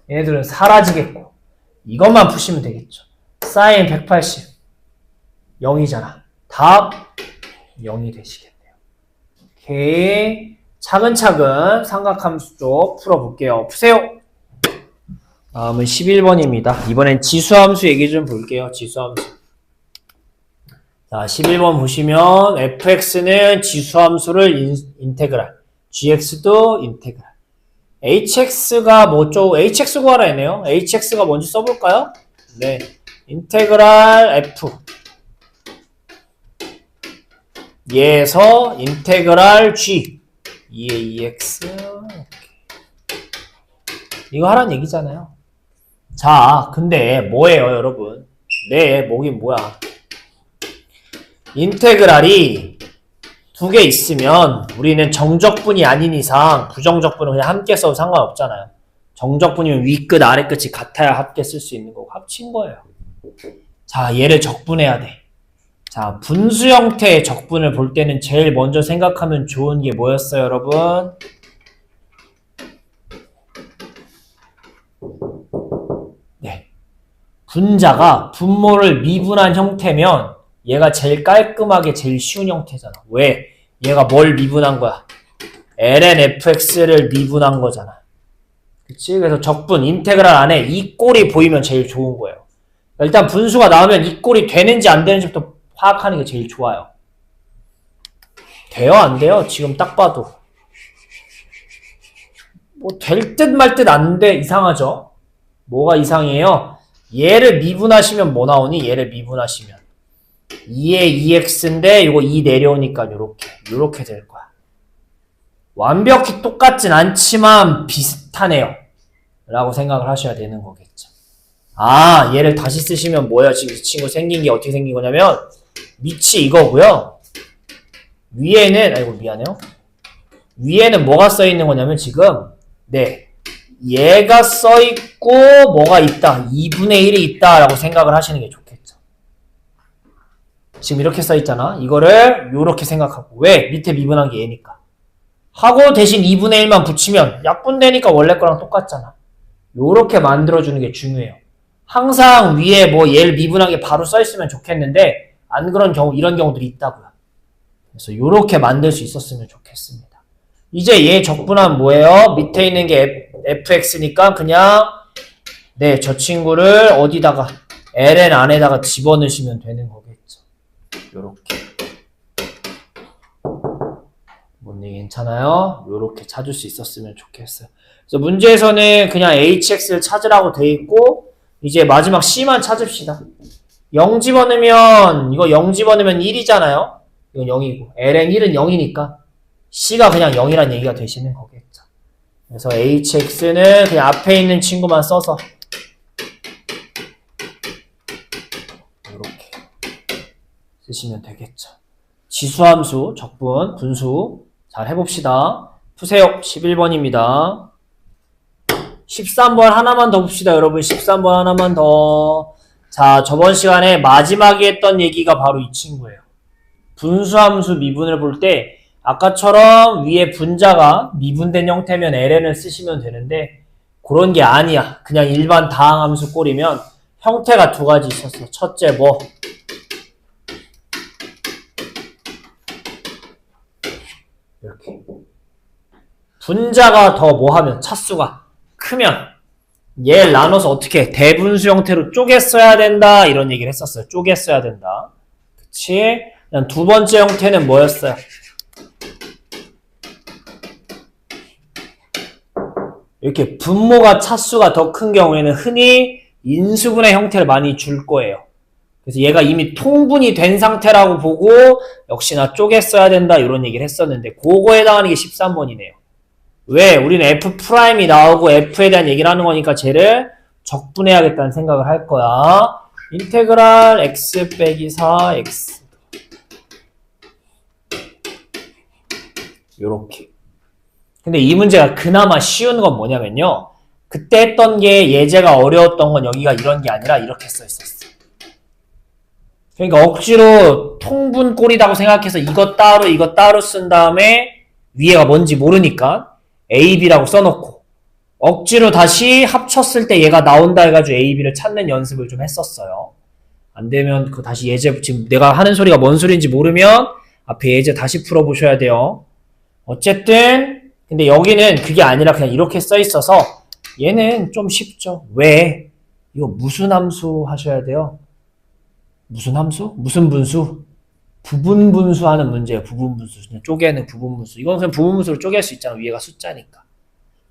얘네들은 사라지겠고 이것만 푸시면 되겠죠. 사인 180 0이잖아. 답 0이 되시겠네요. 오케이. 차근차근 삼각함수 쪽 풀어볼게요. 푸세요. 다음은 11번입니다. 이번엔 지수함수 얘기 좀 볼게요. 지수함수. 자, 11번 보시면 fx는 지수함수를 인테그랄, gx도 인테그랄. hx가 뭐죠? hx 구하라 했네요. hx가 뭔지 써볼까요? 네. 인테그랄 f. 얘에서 인테그랄 g. 2의 2x. 이거 하라는 얘기잖아요. 자, 근데 뭐예요, 여러분? 네, 뭐긴 뭐야. 인테그랄이 두 개 있으면 우리는 정적분이 아닌 이상 부정적분은 그냥 함께 써도 상관없잖아요. 정적분이면 윗끝, 아래끝이 같아야 함께 쓸 수 있는 거고 합친 거예요. 자, 얘를 적분해야 돼. 자, 분수 형태의 적분을 볼 때는 제일 먼저 생각하면 좋은 게 뭐였어요, 여러분? 네. 분자가 분모를 미분한 형태면 얘가 제일 깔끔하게 제일 쉬운 형태잖아. 왜? 얘가 뭘 미분한 거야? ln fx를 미분한 거잖아. 그치? 그래서 적분, 인테그랄 안에 이 꼴이 보이면 제일 좋은 거예요. 일단 분수가 나오면 이 꼴이 되는지 안 되는지부터 파악하는 게 제일 좋아요. 돼요? 안 돼요? 지금 딱 봐도. 뭐 될 듯 말 듯 안 돼. 이상하죠? 뭐가 이상해요? 얘를 미분하시면 뭐 나오니? 얘를 미분하시면 2의 2x인데 이거 2 내려오니까 요렇게 될 거야. 완벽히 똑같진 않지만 비슷하네요. 라고 생각을 하셔야 되는 거겠죠. 아, 얘를 다시 쓰시면 뭐야? 지금 이 친구 생긴 게 어떻게 생긴 거냐면 밑이 이거고요. 위에는 아이고 미안해요. 위에는 뭐가 써 있는 거냐면 지금 네. 얘가 써 있고 뭐가 있다. 2분의 1이 있다라고 생각을 하시는 게 좋겠죠. 지금 이렇게 써 있잖아. 이거를 요렇게 생각하고. 왜? 밑에 미분한 게 얘니까. 하고 대신 2분의 1만 붙이면 약분되니까 원래 거랑 똑같잖아. 요렇게 만들어주는 게 중요해요. 항상 위에 뭐 얘를 미분한 게 바로 써 있으면 좋겠는데 안 그런 경우 이런 경우들이 있다고요. 그래서 요렇게 만들 수 있었으면 좋겠습니다. 이제 얘 적분하면 뭐예요? 밑에 있는 게 fx니까 그냥 네, 저 친구를 어디다가 ln 안에다가 집어넣으시면 되는 거겠죠. 요렇게. 뭔 얘기 괜찮아요? 요렇게 찾을 수 있었으면 좋겠어요. 그래서 문제에서는 그냥 hx를 찾으라고 돼 있고 이제 마지막 c만 찾읍시다. 0 집어넣으면 이거 0 집어넣으면 1이잖아요. 이건 0이고 ln 1은 0이니까 c가 그냥 0이란 얘기가 되시는 거겠죠. 그래서 hx는 그냥 앞에 있는 친구만 써서 이렇게 쓰시면 되겠죠. 지수함수, 적분, 분수 잘 해봅시다. 푸세요. 11번입니다. 13번 하나만 더 봅시다, 여러분. 13번 하나만 더. 자, 저번 시간에 마지막에 했던 얘기가 바로 이 친구예요. 분수함수 미분을 볼 때 아까처럼 위에 분자가 미분된 형태면 ln을 쓰시면 되는데 그런 게 아니야. 그냥 일반 다항함수 꼴이면 형태가 두 가지 있었어. 첫째 뭐? 이렇게. 분자가 더 뭐하면 차수가 크면 얘를 나눠서 어떻게 대분수 형태로 쪼개 써야 된다 이런 얘기를 했었어요. 쪼개 써야 된다. 그치? 그다음 두 번째 형태는 뭐였어요? 이렇게 분모가 차수가 더 큰 경우에는 흔히 인수분해 형태를 많이 줄 거예요. 그래서 얘가 이미 통분이 된 상태라고 보고 역시나 쪼개 써야 된다 이런 얘기를 했었는데 그거에 해당하는 게 13번이네요. 왜? 우리는 F'이 나오고 F에 대한 얘기를 하는 거니까 쟤를 적분해야겠다는 생각을 할 거야. 인테그랄 x 빼기 4x 요렇게. 근데 이 문제가 그나마 쉬운 건 뭐냐면요. 그때 했던 게 예제가 어려웠던 건 여기가 이런 게 아니라 이렇게 써 있었어. 그러니까 억지로 통분꼴이라고 생각해서 이거 따로 쓴 다음에 위에가 뭔지 모르니까 A, B라고 써놓고 억지로 다시 합쳤을 때 얘가 나온다 해가지고 A, B를 찾는 연습을 좀 했었어요. 안 되면 그 다시 예제 지금 내가 하는 소리가 뭔 소리인지 모르면 앞에 예제 다시 풀어보셔야 돼요. 어쨌든 근데 여기는 그게 아니라 그냥 이렇게 써 있어서 얘는 좀 쉽죠. 왜? 이거 무슨 함수 하셔야 돼요? 무슨 함수? 무슨 분수? 부분 분수하는 문제예요. 부분 분수. 그냥 쪼개는 부분 분수. 이건 그냥 부분 분수로 쪼갤 수 있잖아. 위에가 숫자니까.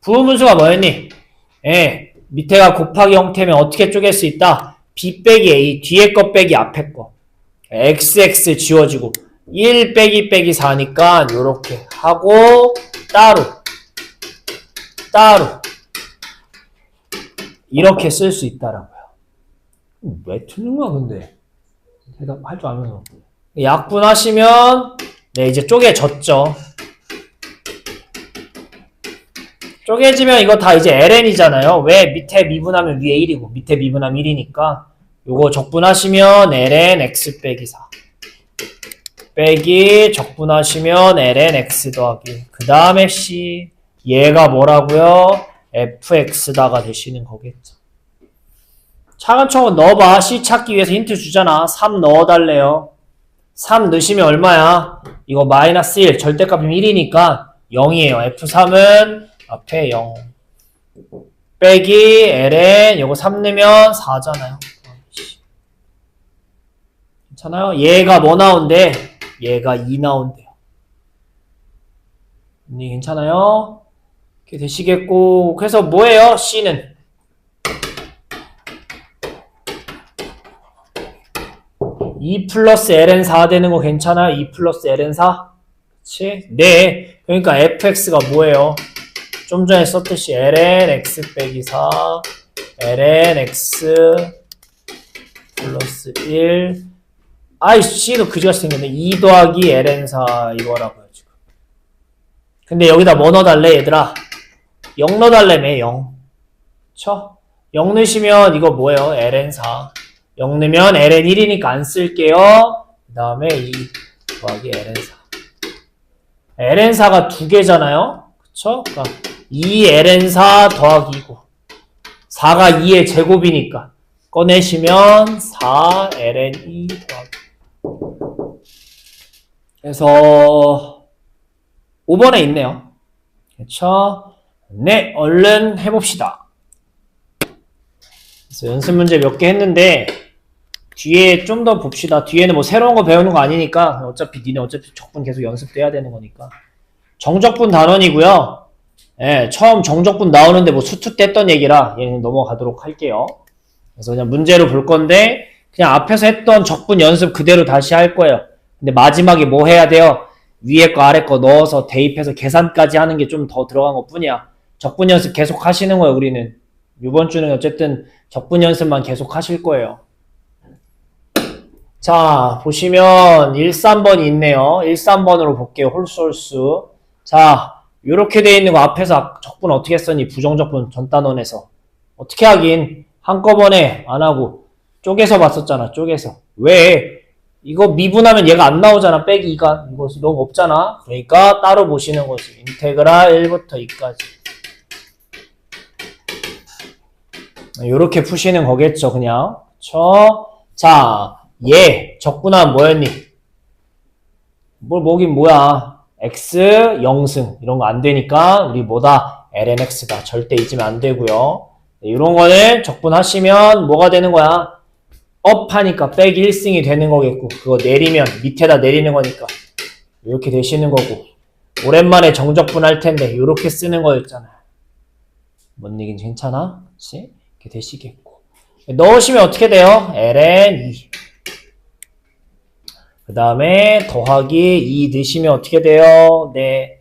부분 분수가 뭐였니? 예, 밑에가 곱하기 형태면 어떻게 쪼갤 수 있다? B 빼기 A, 뒤에 거 빼기 앞에 거. XX 지워지고 1 빼기 4니까 요렇게 하고 따로 이렇게 쓸 수 있다라고요. 왜 틀린 거야 근데? 대답할 줄 알면서. 약분하시면 네 이제 쪼개졌죠. 쪼개지면 이거 다 이제 ln이잖아요. 왜? 밑에 미분하면 위에 1이고 밑에 미분하면 1이니까 요거 적분하시면 ln x 빼기 4 빼기 적분하시면 ln x 더하기 그 다음에 c 얘가 뭐라고요? fx다가 되시는 거겠죠. 차근차근 넣어봐. c 찾기 위해서 힌트 주잖아. 3 넣어달래요. 3 넣으시면 얼마야? 이거 마이너스 1 절대값이면 1이니까 0이에요. f3은 앞에 0 빼기 ln 요거 3 넣으면 4잖아요. 괜찮아요? 얘가 뭐 나온대? 얘가 2 나온대요. 괜찮아요? 이렇게 되시겠고 그래서 뭐예요? C는 2 플러스 ln4 되는 거 괜찮아요? 2 플러스 ln4? 그치? 네. 그러니까 fx가 뭐예요? 좀 전에 썼듯이 ln x 빼기 4 ln x 플러스 1 아이 C도 그지같이 생겼네. 2 더하기 ln4 이거라고요 지금. 근데 여기다 뭐 넣어달래 얘들아? 0 넣어달래매 0. 그쵸? 0 넣으시면 이거 뭐예요? ln4 0 넣으면 ln1이니까 안 쓸게요. 그 다음에 2 더하기 ln4 ln4가 두 개잖아요. 그쵸? 그러니까 2ln4 더하기 2고 4가 2의 제곱이니까 꺼내시면 4ln2 더하기 그래서 5번에 있네요. 그쵸? 네, 얼른 해봅시다. 그래서 연습 문제 몇 개 했는데 뒤에 좀 더 봅시다. 뒤에는 뭐 새로운 거 배우는 거 아니니까 어차피 니네 어차피 적분 계속 연습돼야 되는 거니까 정적분 단원이고요. 예, 처음 정적분 나오는데 뭐 수투 뗐던 얘기라 얘는 넘어가도록 할게요. 그래서 그냥 문제로 볼 건데 그냥 앞에서 했던 적분 연습 그대로 다시 할 거예요. 근데 마지막에 뭐 해야 돼요? 위에 거 아래 거 넣어서 대입해서 계산까지 하는 게 좀 더 들어간 것 뿐이야. 적분 연습 계속 하시는 거예요, 우리는. 이번 주는 어쨌든 적분 연습만 계속 하실 거예요. 자, 보시면 1, 3번이 있네요. 1, 3번으로 볼게요. 홀수. 자, 요렇게 돼 있는 거 앞에서 적분 어떻게 했었니? 부정적분 전 단원에서. 어떻게 하긴 한꺼번에 안 하고 쪼개서 봤었잖아. 쪼개서. 왜? 이거 미분하면 얘가 안 나오잖아. 빼기 2가. 이거 너무 없잖아. 그러니까 따로 보시는 거지. 인테그랄 1부터 2까지. 요렇게 푸시는 거겠죠. 그냥. 자, 얘 적분하면 뭐였니? 뭐긴 뭐야. x 0승 이런 거 안 되니까 우리 뭐다? lnx다. 절대 잊으면 안 되고요. 이런 거는 적분하시면 뭐가 되는 거야? 업하니까 빼기 1승이 되는 거겠고 그거 내리면 밑에다 내리는 거니까 이렇게 되시는 거고 오랜만에 정적분 할 텐데 이렇게 쓰는 거였잖아. 뭔 얘기인지 괜찮아? 그치? 이렇게 되시겠고 넣으시면 어떻게 돼요? ln2 그 다음에 더하기 2 넣으시면 어떻게 돼요? 네.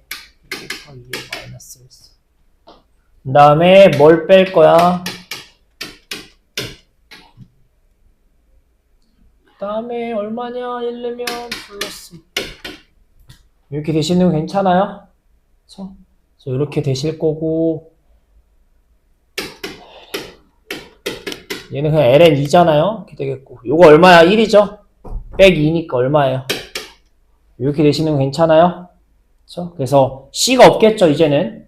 마이너스 1. 그 다음에 뭘 뺄 거야? 그 다음에 얼마냐? 1 넣으면 플러스 2. 이렇게 되시는 거 괜찮아요? 그래서 이렇게 되실 거고 얘는 그냥 ln2잖아요? 이렇게 되겠고 요거 얼마야? 1이죠? 빼기 2니까 얼마예요? 이렇게 되시는 거 괜찮아요? 그렇죠? 그래서 C가 없겠죠, 이제는.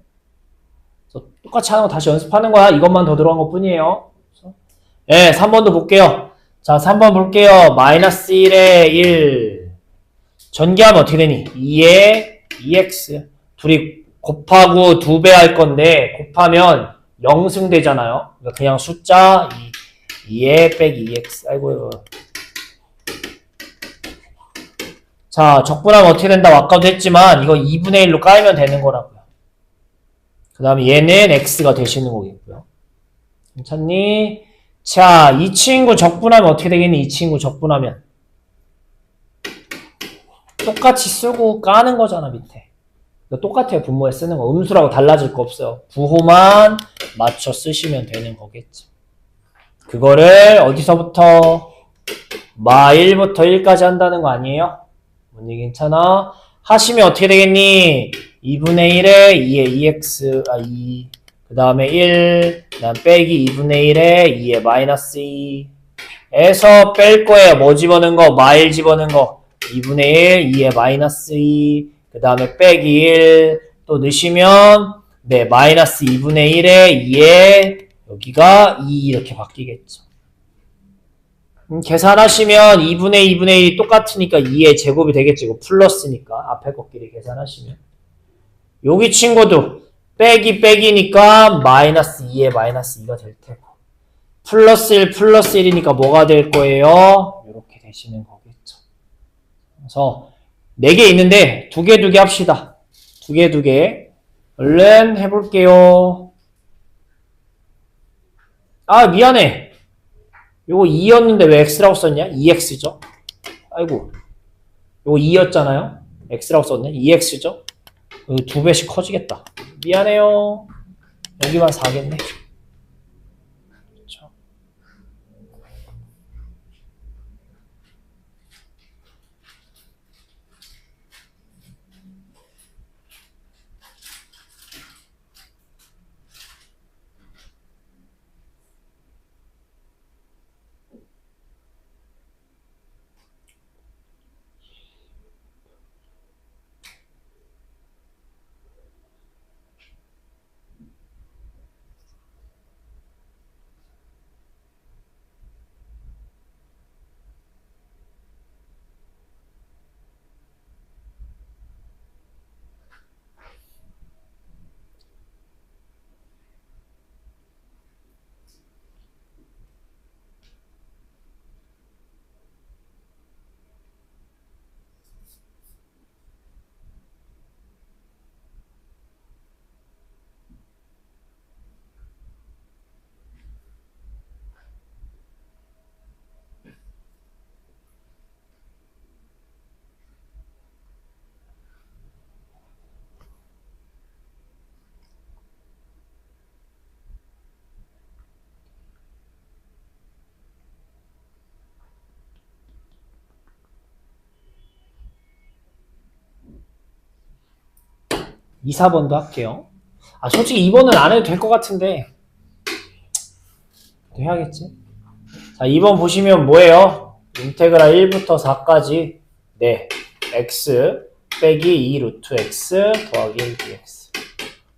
그래서 똑같이 하는 거 다시 연습하는 거야. 이것만 더 들어간 것 뿐이에요. 그렇죠? 네, 3번도 볼게요. 자, 3번 볼게요. 마이너스 1에 1. 전개하면 어떻게 되니? 2에 2x. 둘이 곱하고 2배 할 건데, 곱하면 0승 되잖아요. 그러니까 그냥 숫자 2에 빼기 2x. 아이고, 자, 적분하면 어떻게 된다고 아까도 했지만 이거 2분의 1로 깔면 되는 거라고요. 그 다음에 얘는 x가 되시는 거겠고요. 괜찮니? 자, 이 친구 적분하면 어떻게 되겠니? 이 친구 적분하면 똑같이 쓰고 까는 거잖아, 밑에. 똑같아요, 분모에 쓰는 거. 음수라고 달라질 거 없어요. 부호만 맞춰 쓰시면 되는 거겠죠. 그거를 어디서부터? 마 1부터 1까지 한다는 거 아니에요? 뭔 얘기 괜찮아? 하시면 어떻게 되겠니? 2분의 1에 2에 2x, 2. 그 다음에 1, 그 다음 빼기 2분의 1에 2에 마이너스 2. 에서 뺄 거예요. 뭐 집어넣은 거? 마일 집어넣은 거. 2분의 1, 2에 마이너스 2. 그 다음에 빼기 1. 또 넣으시면, 네, 마이너스 2분의 1에 2에 여기가 2 이렇게 바뀌겠죠. 계산하시면 2분의 1이 똑같으니까 2의 제곱이 되겠지. 이거 플러스니까 앞에 것끼리 계산하시면 여기 친구도 빼기니까 마이너스 2의 마이너스 2가 될 테고 플러스 1 플러스 1이니까 뭐가 될 거예요? 이렇게 되시는 거겠죠. 그래서 4개 있는데 2개 합시다. 2개 얼른 해볼게요. 아 미안해. 요거 2였는데 왜 x라고 썼냐? 2x죠. 아이고. 요거 2였잖아요. x라고 썼네. 2x죠. 2배씩 커지겠다. 미안해요. 여기만 4겠네. 그렇죠. 2, 4번도 할게요. 솔직히 2번은 안 해도 될 것 같은데 해야겠지. 자, 2번 보시면 뭐예요? 인테그랄 1부터 4까지 네, x 빼기 2 루트 x 더하기 1 dx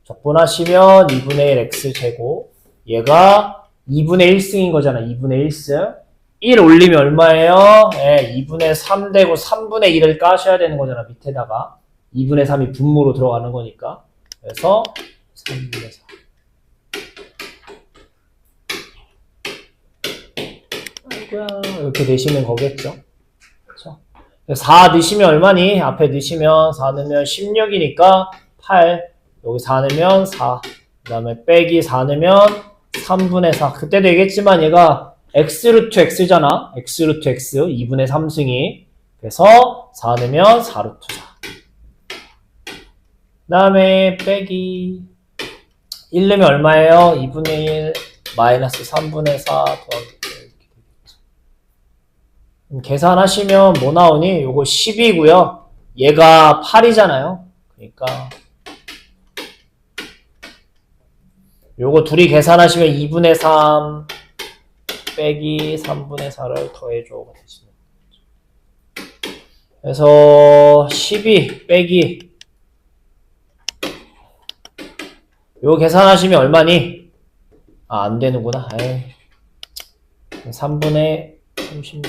적분하시면 2분의 1 x 제곱 얘가 2분의 1승인 거잖아. 2분의 1승 1 올리면 얼마예요? 네, 2분의 3 되고 3분의 1을 까셔야 되는 거잖아. 밑에다가 2분의 3이 분모로 들어가는 거니까 그래서 3분의 4 이렇게 내시는 거겠죠. 그렇죠? 4 넣으시면 얼마니? 앞에 넣으시면 4 넣으면 16이니까 8 여기 4 넣으면 4 그 다음에 빼기 4 넣으면 3분의 4 그때도 얘기했지만 얘가 x 루트 x잖아. x 루트 x 2분의 3승이 그래서 4 넣으면 4 루트 4 그 다음에 빼기 1 넣으면 얼마예요? 2분의 1 마이너스 3분의 4 더하기 계산하시면 뭐 나오니? 요거 10이고요. 얘가 8이잖아요. 그러니까 요거 둘이 계산하시면 2분의 3 빼기 3분의 4를 더해줘가 되시는 거죠. 그래서 12 빼기 요거 계산하시면 얼마니? 안 되는구나. 3분의 36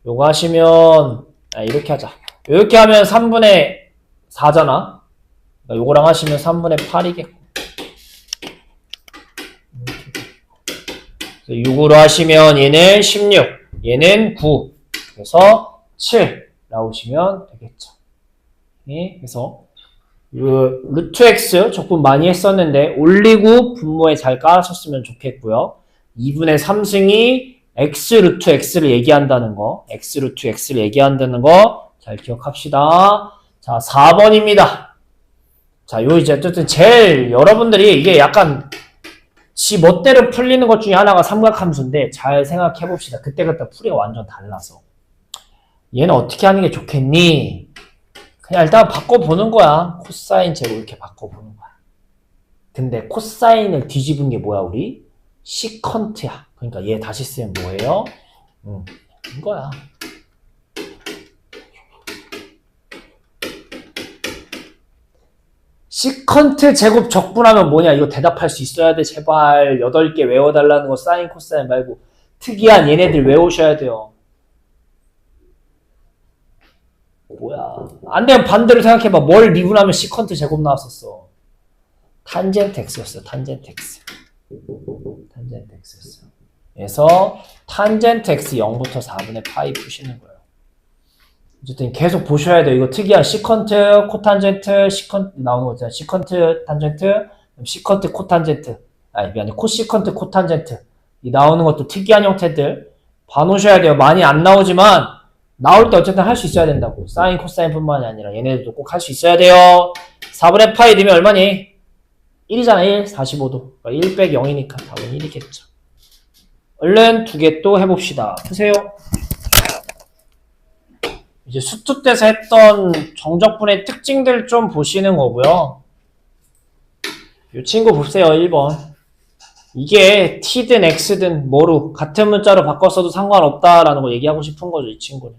요거 하시면 이렇게 하자. 이렇게 하면 3분의 4잖아. 요거랑 하시면 3분의 8이겠고 6으로 하시면 얘는 16 얘는 9 그래서 7 나오시면 되겠죠. 그래서 루트 x 적분 많이 했었는데 올리고 분모에 잘 깔아줬으면 좋겠고요. 2분의 3승이 x 루트 x를 얘기한다는 거, x 루트 x를 얘기한다는 거 잘 기억합시다. 자, 4번입니다. 자, 요 이제 어쨌든 제일 여러분들이 이게 약간 지 멋대로 풀리는 것 중에 하나가 삼각함수인데 잘 생각해 봅시다. 그때그때 풀이가 완전 달라서. 얘는 어떻게 하는 게 좋겠니? 그냥 일단 바꿔보는 거야. 코사인 제곱 이렇게 바꿔보는 거야. 근데 코사인을 뒤집은 게 뭐야, 우리? 시컨트야. 그러니까 얘 다시 쓰면 뭐예요? 이거야. 시컨트 제곱 적분하면 뭐냐? 이거 대답할 수 있어야 돼. 제발 8개 외워달라는 거 사인 코사인 말고 특이한 얘네들 외우셔야 돼요. 뭐야? 안 되면 반대로 생각해봐. 뭘 미분하면 시컨트 제곱 나왔었어? 탄젠트 x였어. 탄젠트 x. 탄젠트 x였어. 그래서 탄젠트 x 0부터 4분의 파이 푸시는 거예요. 어쨌든 계속 보셔야 돼요. 이거 특이한 시컨트, 코탄젠트, 시컨트 나오는 거 있잖아요. 시컨트, 탄젠트, 시컨트, 코탄젠트. 미안해. 코시컨트, 코탄젠트. 이 나오는 것도 특이한 형태들 봐놓으셔야 돼요. 많이 안 나오지만 나올 때 어쨌든 할 수 있어야 된다고. 사인, 코사인 뿐만이 아니라 얘네들도 꼭 할 수 있어야 돼요. 4분의 파이 넣으면 얼마니? 1이잖아. 1, 45도. 그러니까 1 빼기 0이니까 답은 1이겠죠. 얼른 두 개 또 해봅시다. 푸세요. 이제 수투 때서 했던 정적분의 특징들 좀 보시는 거고요. 이 친구 보세요. 1번. 이게 t든 x든 뭐로 같은 문자로 바꿨어도 상관없다라는 거 얘기하고 싶은 거죠. 이 친구는.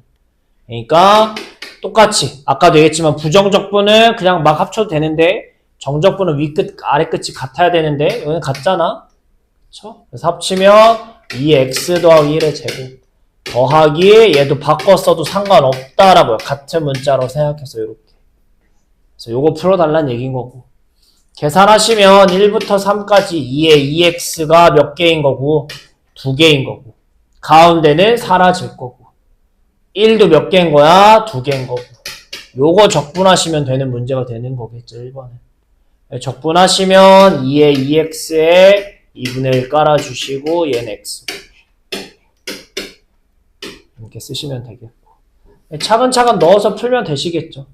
그러니까 똑같이 아까도 얘기했지만 부정적분은 그냥 막 합쳐도 되는데 정적분은 위끝 아래끝이 같아야 되는데 여기는 같잖아. 그쵸? 그래서 합치면 2x 더하기 1의 제곱 더하기 얘도 바꿨어도 상관없다라고요. 같은 문자로 생각해서 이렇게. 그래서 요거 풀어달라는 얘기인 거고. 계산하시면 1부터 3까지 2의 2x가 몇 개인 거고 2개인 거고 가운데는 사라질 거고 1도 몇 개인 거야? 2개인 거고 요거 적분하시면 되는 문제가 되는 거겠죠. 1번에. 적분하시면 2의 2x에 2분의 1 깔아주시고 얘는 x 이렇게 쓰시면 되겠고 차근차근 넣어서 풀면 되시겠죠.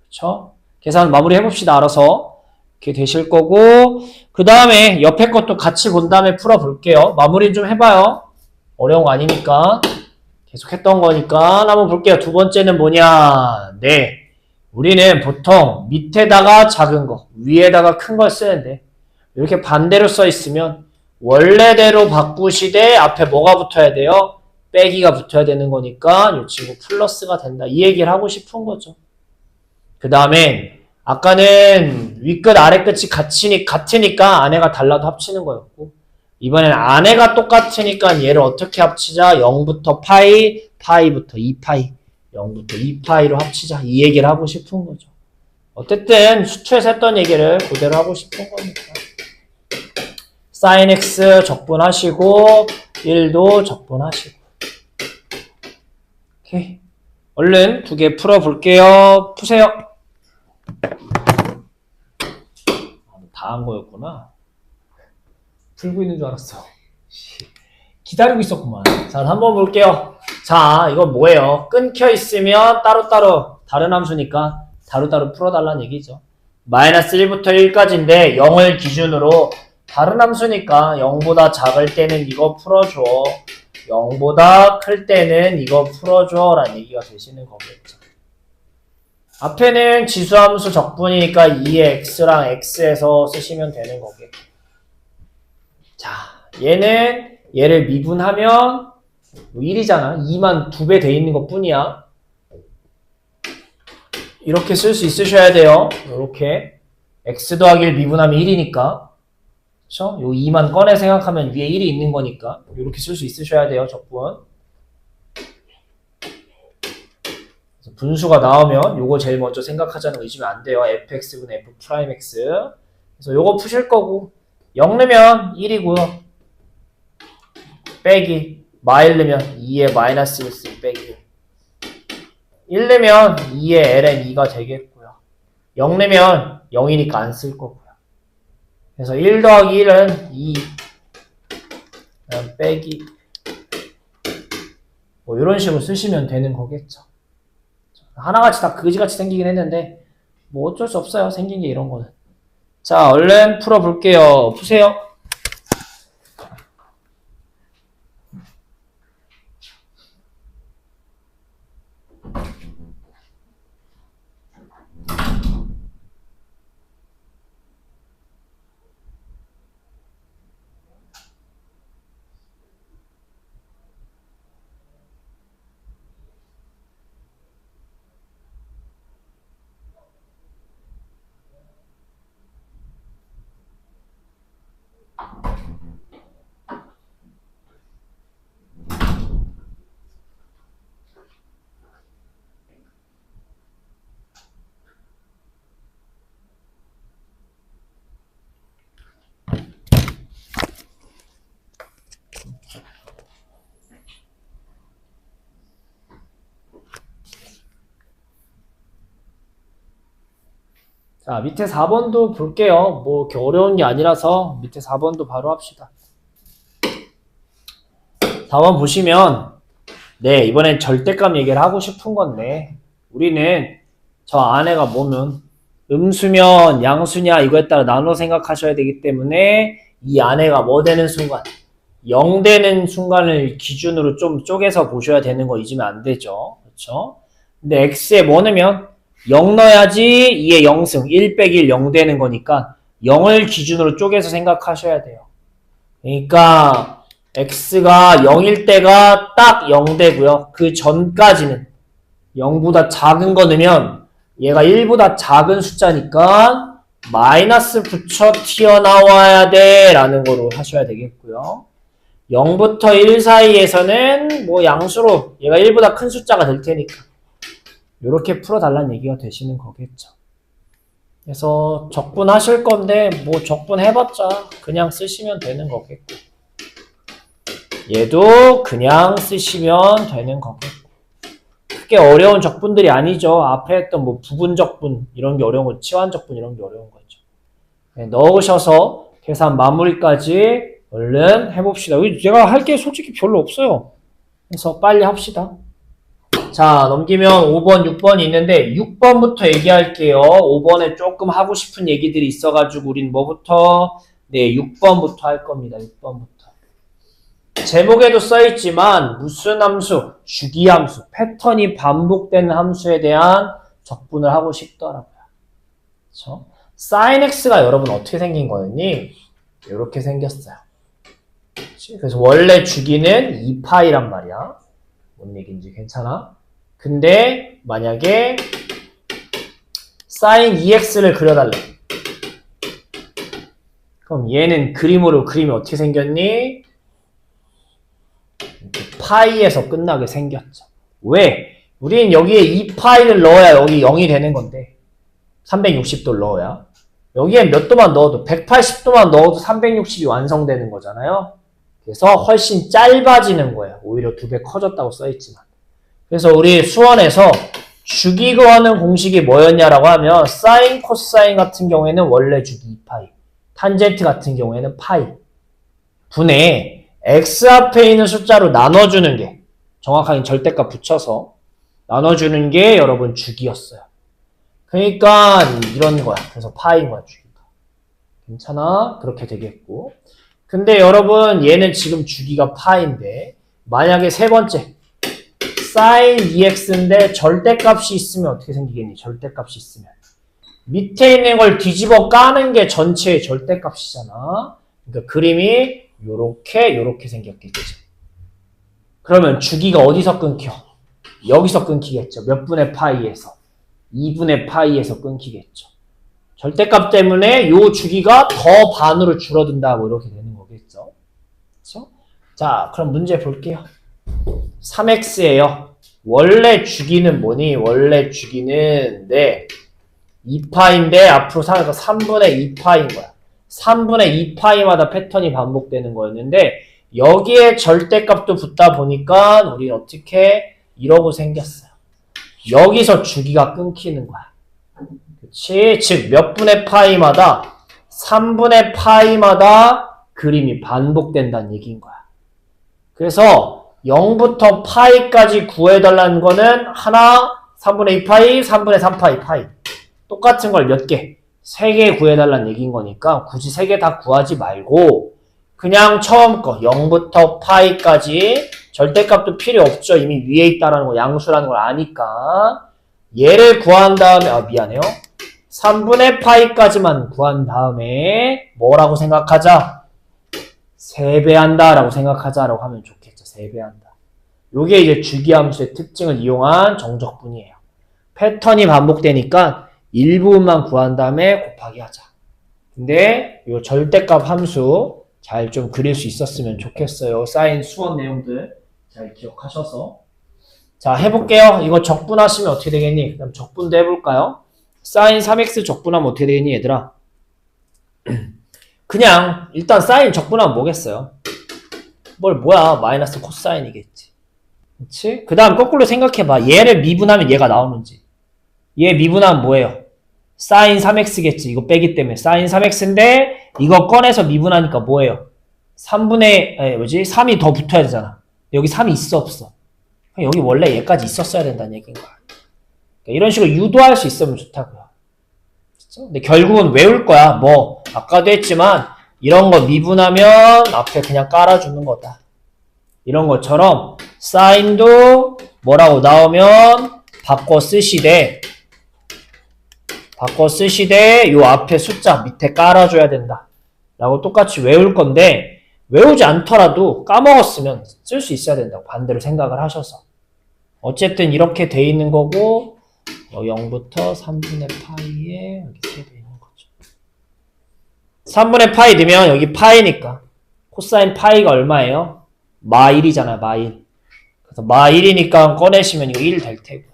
그쵸? 계산 마무리 해봅시다. 알아서 이렇게 되실 거고 그 다음에 옆에 것도 같이 본 다음에 풀어볼게요. 마무리 좀 해봐요. 어려운 거 아니니까 계속 했던 거니까 한번 볼게요. 두 번째는 뭐냐? 네, 우리는 보통 밑에다가 작은 거, 위에다가 큰 걸 쓰는데 이렇게 반대로 써 있으면 원래대로 바꾸시되 앞에 뭐가 붙어야 돼요? 빼기가 붙어야 되는 거니까 이 친구 플러스가 된다. 이 얘기를 하고 싶은 거죠. 그 다음에 아까는 윗끝 아래끝이 같으니까 안에가 달라도 합치는 거였고 이번엔 안에가 똑같으니까 얘를 어떻게 합치자? 0부터 파이, 파이부터 2파이 0부터 2파이로 합치자. 이 얘기를 하고 싶은 거죠. 어쨌든 수초에서 했던 얘기를 그대로 하고 싶은 거니까. sin x 적분하시고 1도 적분하시고. 오케이. 얼른 두 개 풀어볼게요. 푸세요. 다 한 거였구나. 풀고 있는 줄 알았어. 기다리고 있었구만. 자, 한번 볼게요. 자, 이건 뭐예요? 끊겨 있으면 따로따로 다른 함수니까 따로따로 풀어달라는 얘기죠. 마이너스 1부터 1까지인데 0을 기준으로 다른 함수니까 0보다 작을 때는 이거 풀어줘. 0보다 클 때는 이거 풀어줘 라는 얘기가 되시는 거겠죠. 앞에는 지수함수 적분이니까 2의 x랑 x에서 쓰시면 되는 거겠고. 자, 얘를 미분하면 1이잖아. 2만 2배 돼 있는 것 뿐이야. 이렇게 쓸 수 있으셔야 돼요. 이렇게 x 더하기 1 미분하면 1이니까 그쵸? 요 2만 꺼내 생각하면 위에 1이 있는 거니까 이렇게 쓸 수 있으셔야 돼요. 적분. 분수가 나오면 요거 제일 먼저 생각하자는 거 잊으면 안 돼요. fx분의 f'x. 그래서 요거 푸실 거고 0 넣으면 1이고요. 빼기 마일 넣으면 2의 마이너스 1 빼기 1 넣으면 2의 ln 2가 되겠고요. 0 넣으면 0이니까 안 쓸 거고요. 그래서 1 더하기 1은 2 빼기 뭐 이런 식으로 쓰시면 되는 거겠죠. 하나같이 다 그지같이 생기긴 했는데 뭐 어쩔 수 없어요. 생긴 게 이런 거는. 자, 얼른 풀어볼게요. 푸세요. 자, 밑에 4번도 볼게요. 뭐 이렇게 어려운 게 아니라서 밑에 4번도 바로 합시다. 4번 보시면 네, 이번엔 절대값 얘기를 하고 싶은 건데 우리는 저 안에가 뭐면 음수면 양수냐 이거에 따라 나눠 생각하셔야 되기 때문에 이 안에가 뭐 되는 순간 0 되는 순간을 기준으로 좀 쪼개서 보셔야 되는 거 잊으면 안 되죠. 그렇죠? 근데 x에 뭐 넣으면 0 넣어야지 2의 0승 1 빼기 1 0 되는 거니까 0을 기준으로 쪼개서 생각하셔야 돼요. 그러니까 x가 0일 때가 딱 0 되고요. 그 전까지는 0보다 작은 거 넣으면 얘가 1보다 작은 숫자니까 마이너스 붙여 튀어나와야 돼 라는 거로 하셔야 되겠고요. 0부터 1 사이에서는 뭐 양수로 얘가 1보다 큰 숫자가 될 테니까 이렇게 풀어달라는 얘기가 되시는 거겠죠. 그래서 적분하실 건데 뭐 적분해봤자 그냥 쓰시면 되는 거겠고 얘도 그냥 쓰시면 되는 거겠고 크게 어려운 적분들이 아니죠. 앞에 했던 뭐 부분적분 이런 게 어려운 거, 치환적분 이런 게 어려운 거죠. 네, 넣으셔서 계산 마무리까지 얼른 해봅시다. 제가 할 게 솔직히 별로 없어요. 그래서 빨리 합시다. 자, 넘기면 5번, 6번이 있는데 6번부터 얘기할게요. 5번에 조금 하고 싶은 얘기들이 있어가지고 우린 뭐부터? 네, 6번부터 할 겁니다. 6번부터. 제목에도 써있지만 무슨 함수, 주기함수, 패턴이 반복되는 함수에 대한 적분을 하고 싶더라고요. 그쵸? sin x가 여러분 어떻게 생긴 거였니? 이렇게 생겼어요. 그치? 그래서 원래 주기는 2파이란 말이야. 뭔 얘기인지 괜찮아? 근데 만약에 sin 2x를 그려달래. 그럼 얘는 그림이 어떻게 생겼니? 파이에서 끝나게 생겼죠. 왜? 우린 여기에 2파이를 넣어야 여기 0이 되는 건데 360도를 넣어야 여기에 몇 도만 넣어도 180도만 넣어도 360이 완성되는 거잖아요. 그래서 훨씬 짧아지는 거예요. 오히려 2배 커졌다고 써있지만. 그래서 우리 수원에서 주기 구하는 공식이 뭐였냐라고 하면 사인, 코사인 같은 경우에는 원래 주기 2파이, 탄젠트 같은 경우에는 파이 분의 x 앞에 있는 숫자로 나눠주는 게 정확하게 절대값 붙여서 나눠주는 게 여러분 주기였어요. 그러니까 이런 거야. 그래서 파인 거야 주기가. 괜찮아? 그렇게 되겠고. 근데 여러분 얘는 지금 주기가 파인데 만약에 세 번째 sin 2x인데 절대값이 있으면 어떻게 생기겠니? 절대값이 있으면 밑에 있는 걸 뒤집어 까는 게 전체의 절대값이잖아. 그러니까 그림이 요렇게 생겼겠죠. 그러면 주기가 어디서 끊겨? 여기서 끊기겠죠. 몇 분의 파이에서? 2분의 파이에서 끊기겠죠. 절대값 때문에 요 주기가 더 반으로 줄어든다 뭐 이렇게 되는 거겠죠. 그렇죠? 자, 그럼 문제 볼게요. 3x예요. 원래 주기는 뭐니? 원래 주기는 2파인데 앞으로 살아서 3분의 2파인 거야. 3분의 2파이마다 패턴이 반복되는 거였는데 여기에 절대값도 붙다 보니까 우리는 어떻게 이러고 생겼어요. 여기서 주기가 끊기는 거야. 그치? 즉 몇 분의 파이마다 3분의 파이마다 그림이 반복된다는 얘기인 거야. 그래서 0부터 파이까지 구해달라는 거는 하나, 3분의 2파이, 3분의 3파이, 파이. 똑같은 걸 몇 개? 3개 구해달라는 얘기인 거니까 굳이 3개 다 구하지 말고 그냥 처음 거 0부터 파이까지 절대값도 필요 없죠. 이미 위에 있다라는 거 양수라는 걸 아니까 얘를 구한 다음에 미안해요. 3분의 파이까지만 구한 다음에 뭐라고 생각하자? 3배한다 라고 생각하자라고 하면 좋겠죠. 3배한다. 요게 이제 주기함수의 특징을 이용한 정적분이에요. 패턴이 반복되니까 일부분만 구한 다음에 곱하기 하자. 근데 요 절대값 함수 잘 좀 그릴 수 있었으면 좋겠어요. 쌓인 수업 내용들 잘 기억하셔서. 자, 해볼게요. 이거 적분하시면 어떻게 되겠니? 그럼 적분도 해볼까요? 사인 3x 적분하면 어떻게 되겠니, 얘들아? 그냥 일단 사인 적분하면 뭐겠어요? 뭐야? 마이너스 코사인이겠지. 그치? 그 다음 거꾸로 생각해봐. 얘를 미분하면 얘가 나오는지. 얘 미분하면 뭐예요? 사인 3x겠지. 이거 빼기 때문에 사인 3x인데 이거 꺼내서 미분하니까 뭐예요? 3이 더 붙어야 되잖아. 여기 3이 있어 없어? 여기 원래 얘까지 있었어야 된다는 얘기인 거야. 그러니까 이런 식으로 유도할 수 있으면 좋다고요. 그쵸? 근데 결국은 외울 거야. 뭐 아까도 했지만 이런 거 미분하면 앞에 그냥 깔아주는 거다. 이런 것처럼 사인도 뭐라고 나오면 바꿔 쓰시되 요 앞에 숫자 밑에 깔아줘야 된다. 라고 똑같이 외울 건데 외우지 않더라도 까먹었으면 쓸 수 있어야 된다고 반대로 생각을 하셔서 어쨌든 이렇게 돼 있는 거고 0부터 3분의 파이에 이렇게 돼 있는 거죠. 3분의 파이 넣으면 여기 파이니까 코사인 파이가 얼마예요? 마 1이잖아. 마 1. 그래서 마 1이니까 꺼내시면 이거 1 될 테고.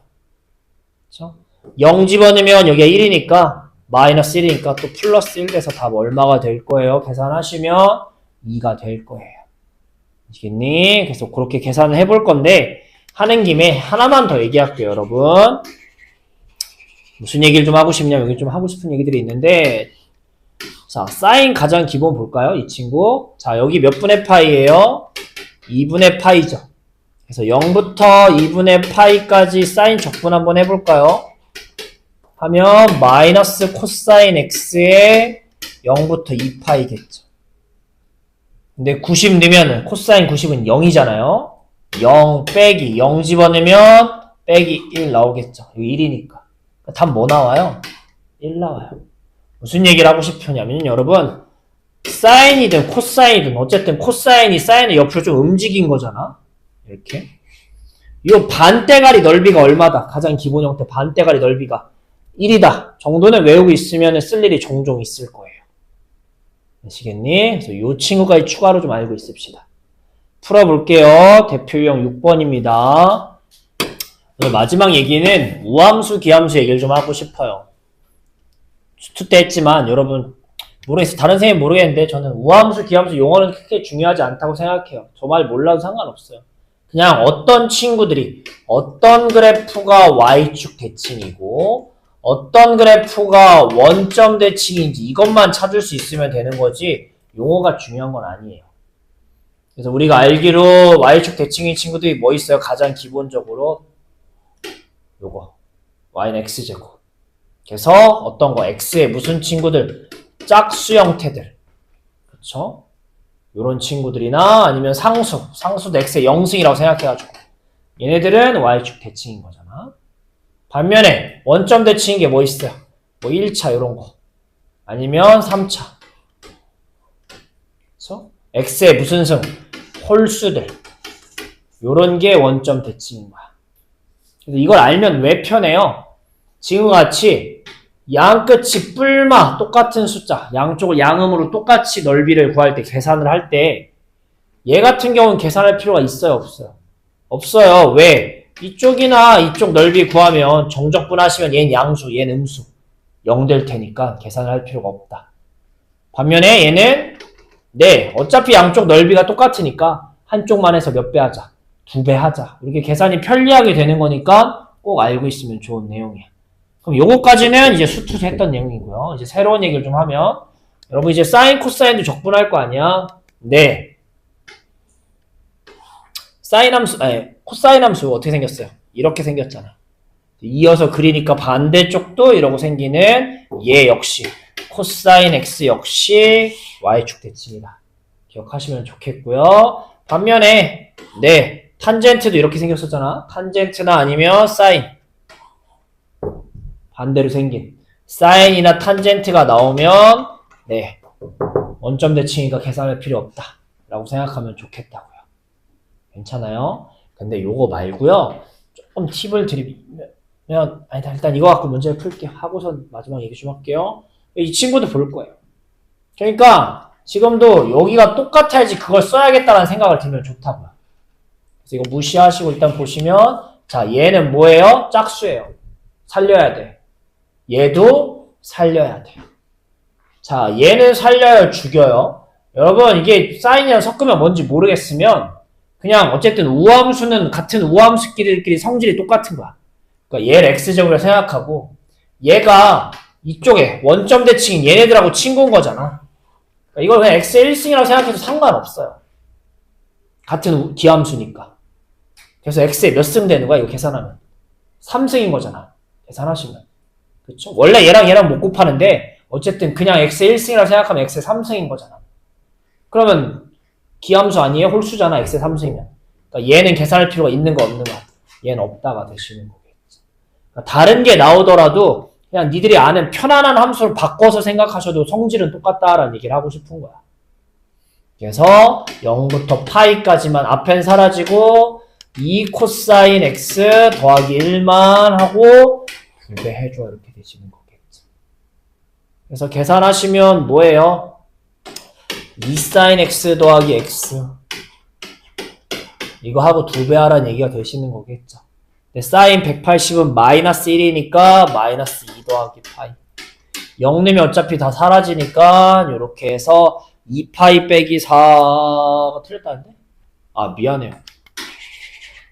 그렇죠? 0 집어넣으면 여기가 1이니까 마이너스 1이니까 또 플러스 1 돼서 답 얼마가 될 거예요? 계산하시면 2가 될 거예요. 아시겠니? 그래서 그렇게 계산을 해볼 건데 하는 김에 하나만 더 얘기할게요, 여러분. 무슨 얘기를 좀 하고 싶냐? 여기 좀 하고 싶은 얘기들이 있는데 자, 사인 가장 기본 볼까요? 이 친구. 자, 여기 몇 분의 파이예요? 2분의 파이죠. 그래서 0부터 2분의 파이까지 사인 적분 한번 해볼까요? 하면 마이너스 코사인 x에 0부터 2파이겠죠. 근데 90 넣으면 코사인 90은 0이잖아요. 0 빼기 0 집어넣으면 빼기 1 나오겠죠. 여기 1이니까. 답 뭐 나와요? 1 나와요. 무슨 얘기를 하고 싶으냐면 여러분 사인이든 코사인이든 어쨌든 코사인이 사인을 옆으로 좀 움직인 거잖아. 이렇게. 이 반대가리 넓이가 얼마다? 가장 기본 형태 반대가리 넓이가 1이다. 정도는 외우고 있으면 쓸 일이 종종 있을 거예요. 아시겠니? 그래서 이 친구까지 추가로 좀 알고 있읍시다. 풀어볼게요. 대표 유형 6번입니다. 오늘 마지막 얘기는 우함수, 기함수 얘기를 좀 하고 싶어요. 수투 때 했지만 여러분 모르겠어요. 다른 선생님 모르겠는데 저는 우함수, 기함수 용어는 크게 중요하지 않다고 생각해요. 저 말 몰라도 상관없어요. 그냥 어떤 친구들이 어떤 그래프가 y축 대칭이고 어떤 그래프가 원점 대칭인지 이것만 찾을 수 있으면 되는 거지 용어가 중요한 건 아니에요. 그래서 우리가 알기로 y축 대칭인 친구들이 뭐 있어요? 가장 기본적으로 요거 y는 x제곱. 그래서 어떤 거 x의 무슨 친구들 짝수 형태들 그쵸? 요런 친구들이나 아니면 상수도 x의 0승이라고 생각해가지고 얘네들은 y축 대칭인 거잖아. 반면에 원점 대칭인 게 뭐 있어요? 뭐 1차 요런 거 아니면 3차 그쵸? x의 무슨 승? 홀수들 요런 게 원점 대칭인 거야. 그래서 이걸 알면 왜 편해요? 지금과 같이 양끝이 뿔마 똑같은 숫자 양쪽을 양음으로 똑같이 넓이를 구할 때 계산을 할 때 얘 같은 경우는 계산할 필요가 있어요? 없어요? 없어요. 왜? 이쪽이나 이쪽 넓이 구하면 정적분하시면 얘는 양수 얘는 음수 0 될 테니까 계산을 할 필요가 없다. 반면에 얘는 네 어차피 양쪽 넓이가 똑같으니까 한쪽만 해서 몇 배 하자 2배 하자 이렇게 계산이 편리하게 되는 거니까 꼭 알고 있으면 좋은 내용이야. 그럼 요거까지는 이제 수투에서 했던 내용이고요. 이제 새로운 얘기를 좀 하면 여러분 이제 사인 코사인도 적분할 거 아니야? 네. 사인 함수, 아니 코사인 함수 어떻게 생겼어요? 이렇게 생겼잖아. 이어서 그리니까 반대쪽도 이러고 생기는 얘 역시 코사인 x 역시 y축 대칭이다. 기억하시면 좋겠고요. 반면에 네 탄젠트도 이렇게 생겼었잖아. 탄젠트나 아니면 사인 반대로 생긴 사인이나 탄젠트가 나오면 네 원점 대칭이니까 계산할 필요 없다 라고 생각하면 좋겠다고요. 괜찮아요? 근데 요거 말고요 조금 팁을 드리면 아니다 일단 이거 갖고 문제를 풀게요. 하고선 마지막 얘기 좀 할게요. 이 친구도 볼 거예요. 그러니까 지금도 여기가 똑같아야지 그걸 써야겠다라는 생각을 들면 좋다고요. 그래서 이거 무시하시고 일단 보시면 자 얘는 뭐예요? 짝수예요. 살려야 돼. 얘도 살려야 돼요. 자, 얘는 살려요, 죽여요. 여러분, 이게 사인이랑 섞으면 뭔지 모르겠으면 그냥 어쨌든 우함수는 같은 우함수끼리 성질이 똑같은 거야. 그러니까 얘를 x제곱이라고 생각하고 얘가 이쪽에 원점 대칭인 얘네들하고 친구인 거잖아. 그러니까 이걸 그냥 x의 1승이라고 생각해도 상관없어요. 같은 기함수니까. 그래서 x의 몇 승 되는 거야, 이거 계산하면? 3승인 거잖아. 계산하시면. 그쵸? 원래 얘랑 못 곱하는데 어쨌든 그냥 x의 1승이라고 생각하면 x의 3승인 거잖아. 그러면 기함수 아니에요? 홀수잖아. x의 3승이면. 그러니까 얘는 계산할 필요가 있는 거 없는 거. 얘는 없다가 되시는 거겠죠. 그러니까 다른 게 나오더라도 그냥 니들이 아는 편안한 함수를 바꿔서 생각하셔도 성질은 똑같다라는 얘기를 하고 싶은 거야. 그래서 0부터 파이까지만 앞엔 사라지고 2 코사인 x 더하기 1만 하고 2배 해줘 이렇게 되시는 거겠죠. 그래서 계산하시면 뭐예요? 2 사인 x 더하기 x 이거 하고 2배 하라는 얘기가 되시는 거겠죠. 근데 사인 180은 마이너스 1이니까 마이너스 2 더하기 파이 0 넣으면 어차피 다 사라지니까 이렇게 해서 2파이 빼기 4가 틀렸다는데? 아 미안해요.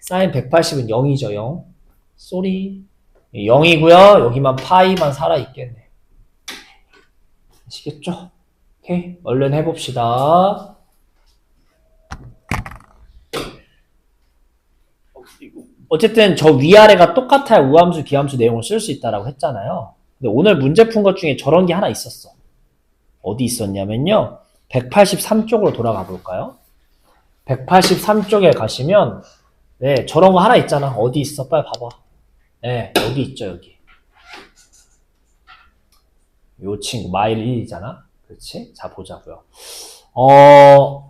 사인 180은 0이죠. 0 쏘리 0이고요. 여기만 파이만 살아있겠네. 아시겠죠? 오케이 얼른 해봅시다. 어쨌든 저 위아래가 똑같아야 우함수 기함수 내용을 쓸 수 있다라고 했잖아요. 근데 오늘 문제 푼 것 중에 저런 게 하나 있었어. 어디 있었냐면요 183쪽으로 돌아가 볼까요? 183쪽에 가시면 네 저런 거 하나 있잖아. 어디 있어? 빨리 봐봐. 네 여기 있죠. 여기 요 친구 마일 1이잖아. 그렇지? 자 보자고요.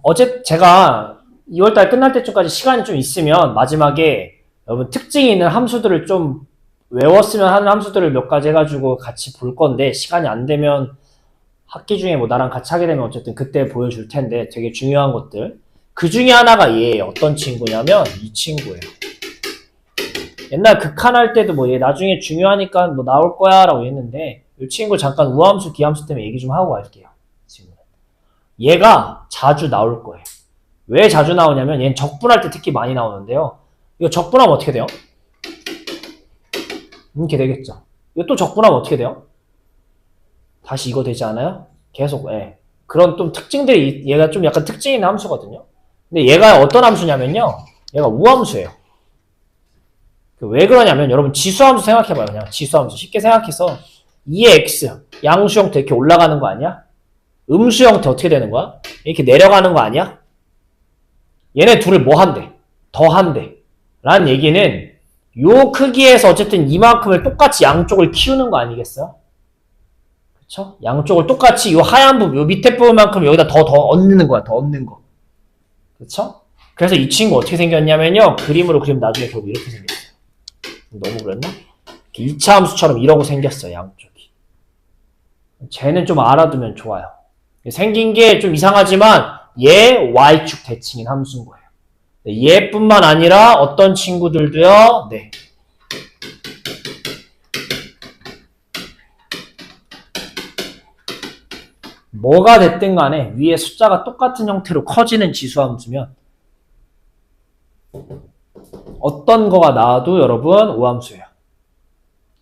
어제 제가 2월달 끝날 때쯤까지 시간이 좀 있으면 마지막에 여러분 특징이 있는 함수들을 좀 외웠으면 하는 함수들을 몇 가지 해가지고 같이 볼 건데 시간이 안 되면 학기 중에 뭐 나랑 같이 하게 되면 어쨌든 그때 보여줄 텐데 되게 중요한 것들. 그 중에 하나가 얘예요. 어떤 친구냐면 이 친구예요. 옛날 극한할 때도 뭐 얘 나중에 중요하니까 뭐 나올 거야 라고 했는데 이 친구 잠깐 우함수 기함수 때문에 얘기 좀 하고 갈게요. 얘가 자주 나올 거예요. 왜 자주 나오냐면 얘는 적분할 때 특히 많이 나오는데요. 이거 적분하면 어떻게 돼요? 이렇게 되겠죠. 이거 또 적분하면 어떻게 돼요? 다시 이거 되지 않아요? 계속 그런 좀 특징들이 얘가 좀 약간 특징 있는 함수거든요. 근데 얘가 어떤 함수냐면요. 얘가 우함수예요. 왜 그러냐면 여러분 지수함수 생각해봐요. 그냥 지수함수 쉽게 생각해서 2의 x 양수 형태 이렇게 올라가는 거 아니야? 음수 형태 어떻게 되는 거야? 이렇게 내려가는 거 아니야? 얘네 둘을 뭐 한대? 더 한대. 라는 얘기는 요 크기에서 어쨌든 이만큼을 똑같이 양쪽을 키우는 거 아니겠어요? 그쵸? 양쪽을 똑같이 요 하얀 부분, 요 밑에 부분만큼 여기다 더 얹는 거야. 더 얹는 거. 그쵸? 그래서 이 친구 어떻게 생겼냐면요. 그림으로 그리면 나중에 결국 이렇게 생겼어요. 너무 그랬나? 2차 함수처럼 이러고 생겼어요. 양쪽이. 쟤는 좀 알아두면 좋아요. 생긴 게 좀 이상하지만 얘 y축 대칭인 함수인 거예요. 얘뿐만 아니라 어떤 친구들도요. 네. 뭐가 됐든 간에 위에 숫자가 똑같은 형태로 커지는 지수함수면 어떤 거가 나와도 여러분 오함수예요.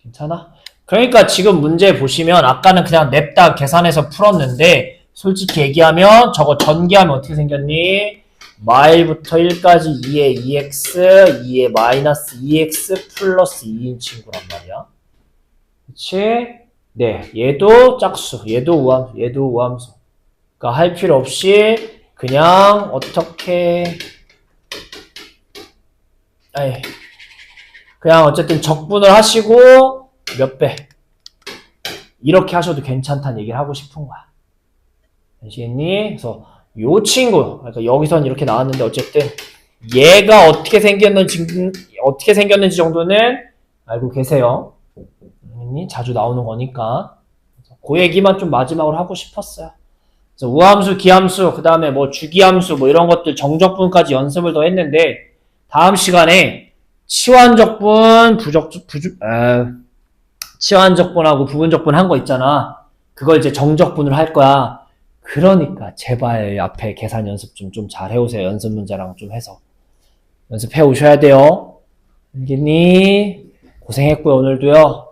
괜찮아? 그러니까 지금 문제 보시면 아까는 그냥 냅다 계산해서 풀었는데 솔직히 얘기하면 저거 전개하면 어떻게 생겼니? 마일부터 1까지 2의 2x, 2의 마이너스 2x 플러스 2인 친구란 말이야. 그치? 네, 얘도 짝수, 얘도 우함수, 얘도 우함수. 그러니까 할 필요 없이 그냥 어떻게 그냥 어쨌든 적분을 하시고 몇 배 이렇게 하셔도 괜찮다는 얘기를 하고 싶은 거야. 아시겠니? 그래서 요 친구, 그러니까 여기선 이렇게 나왔는데 어쨌든 얘가 어떻게 생겼는지 정도는 알고 계세요. 자주 나오는 거니까. 그 얘기만 좀 마지막으로 하고 싶었어요. 그래서 우함수, 기함수, 그 다음에 뭐 주기함수, 뭐 이런 것들 정적분까지 연습을 더 했는데 다음 시간에 치환적분, 치환적분하고 부분적분 한 거 있잖아. 그걸 이제 정적분을 할 거야. 그러니까 제발 앞에 계산 연습 좀 잘 해오세요. 연습 문제랑 좀 해서. 연습해 오셔야 돼요. 알겠니? 고생했고요, 오늘도요.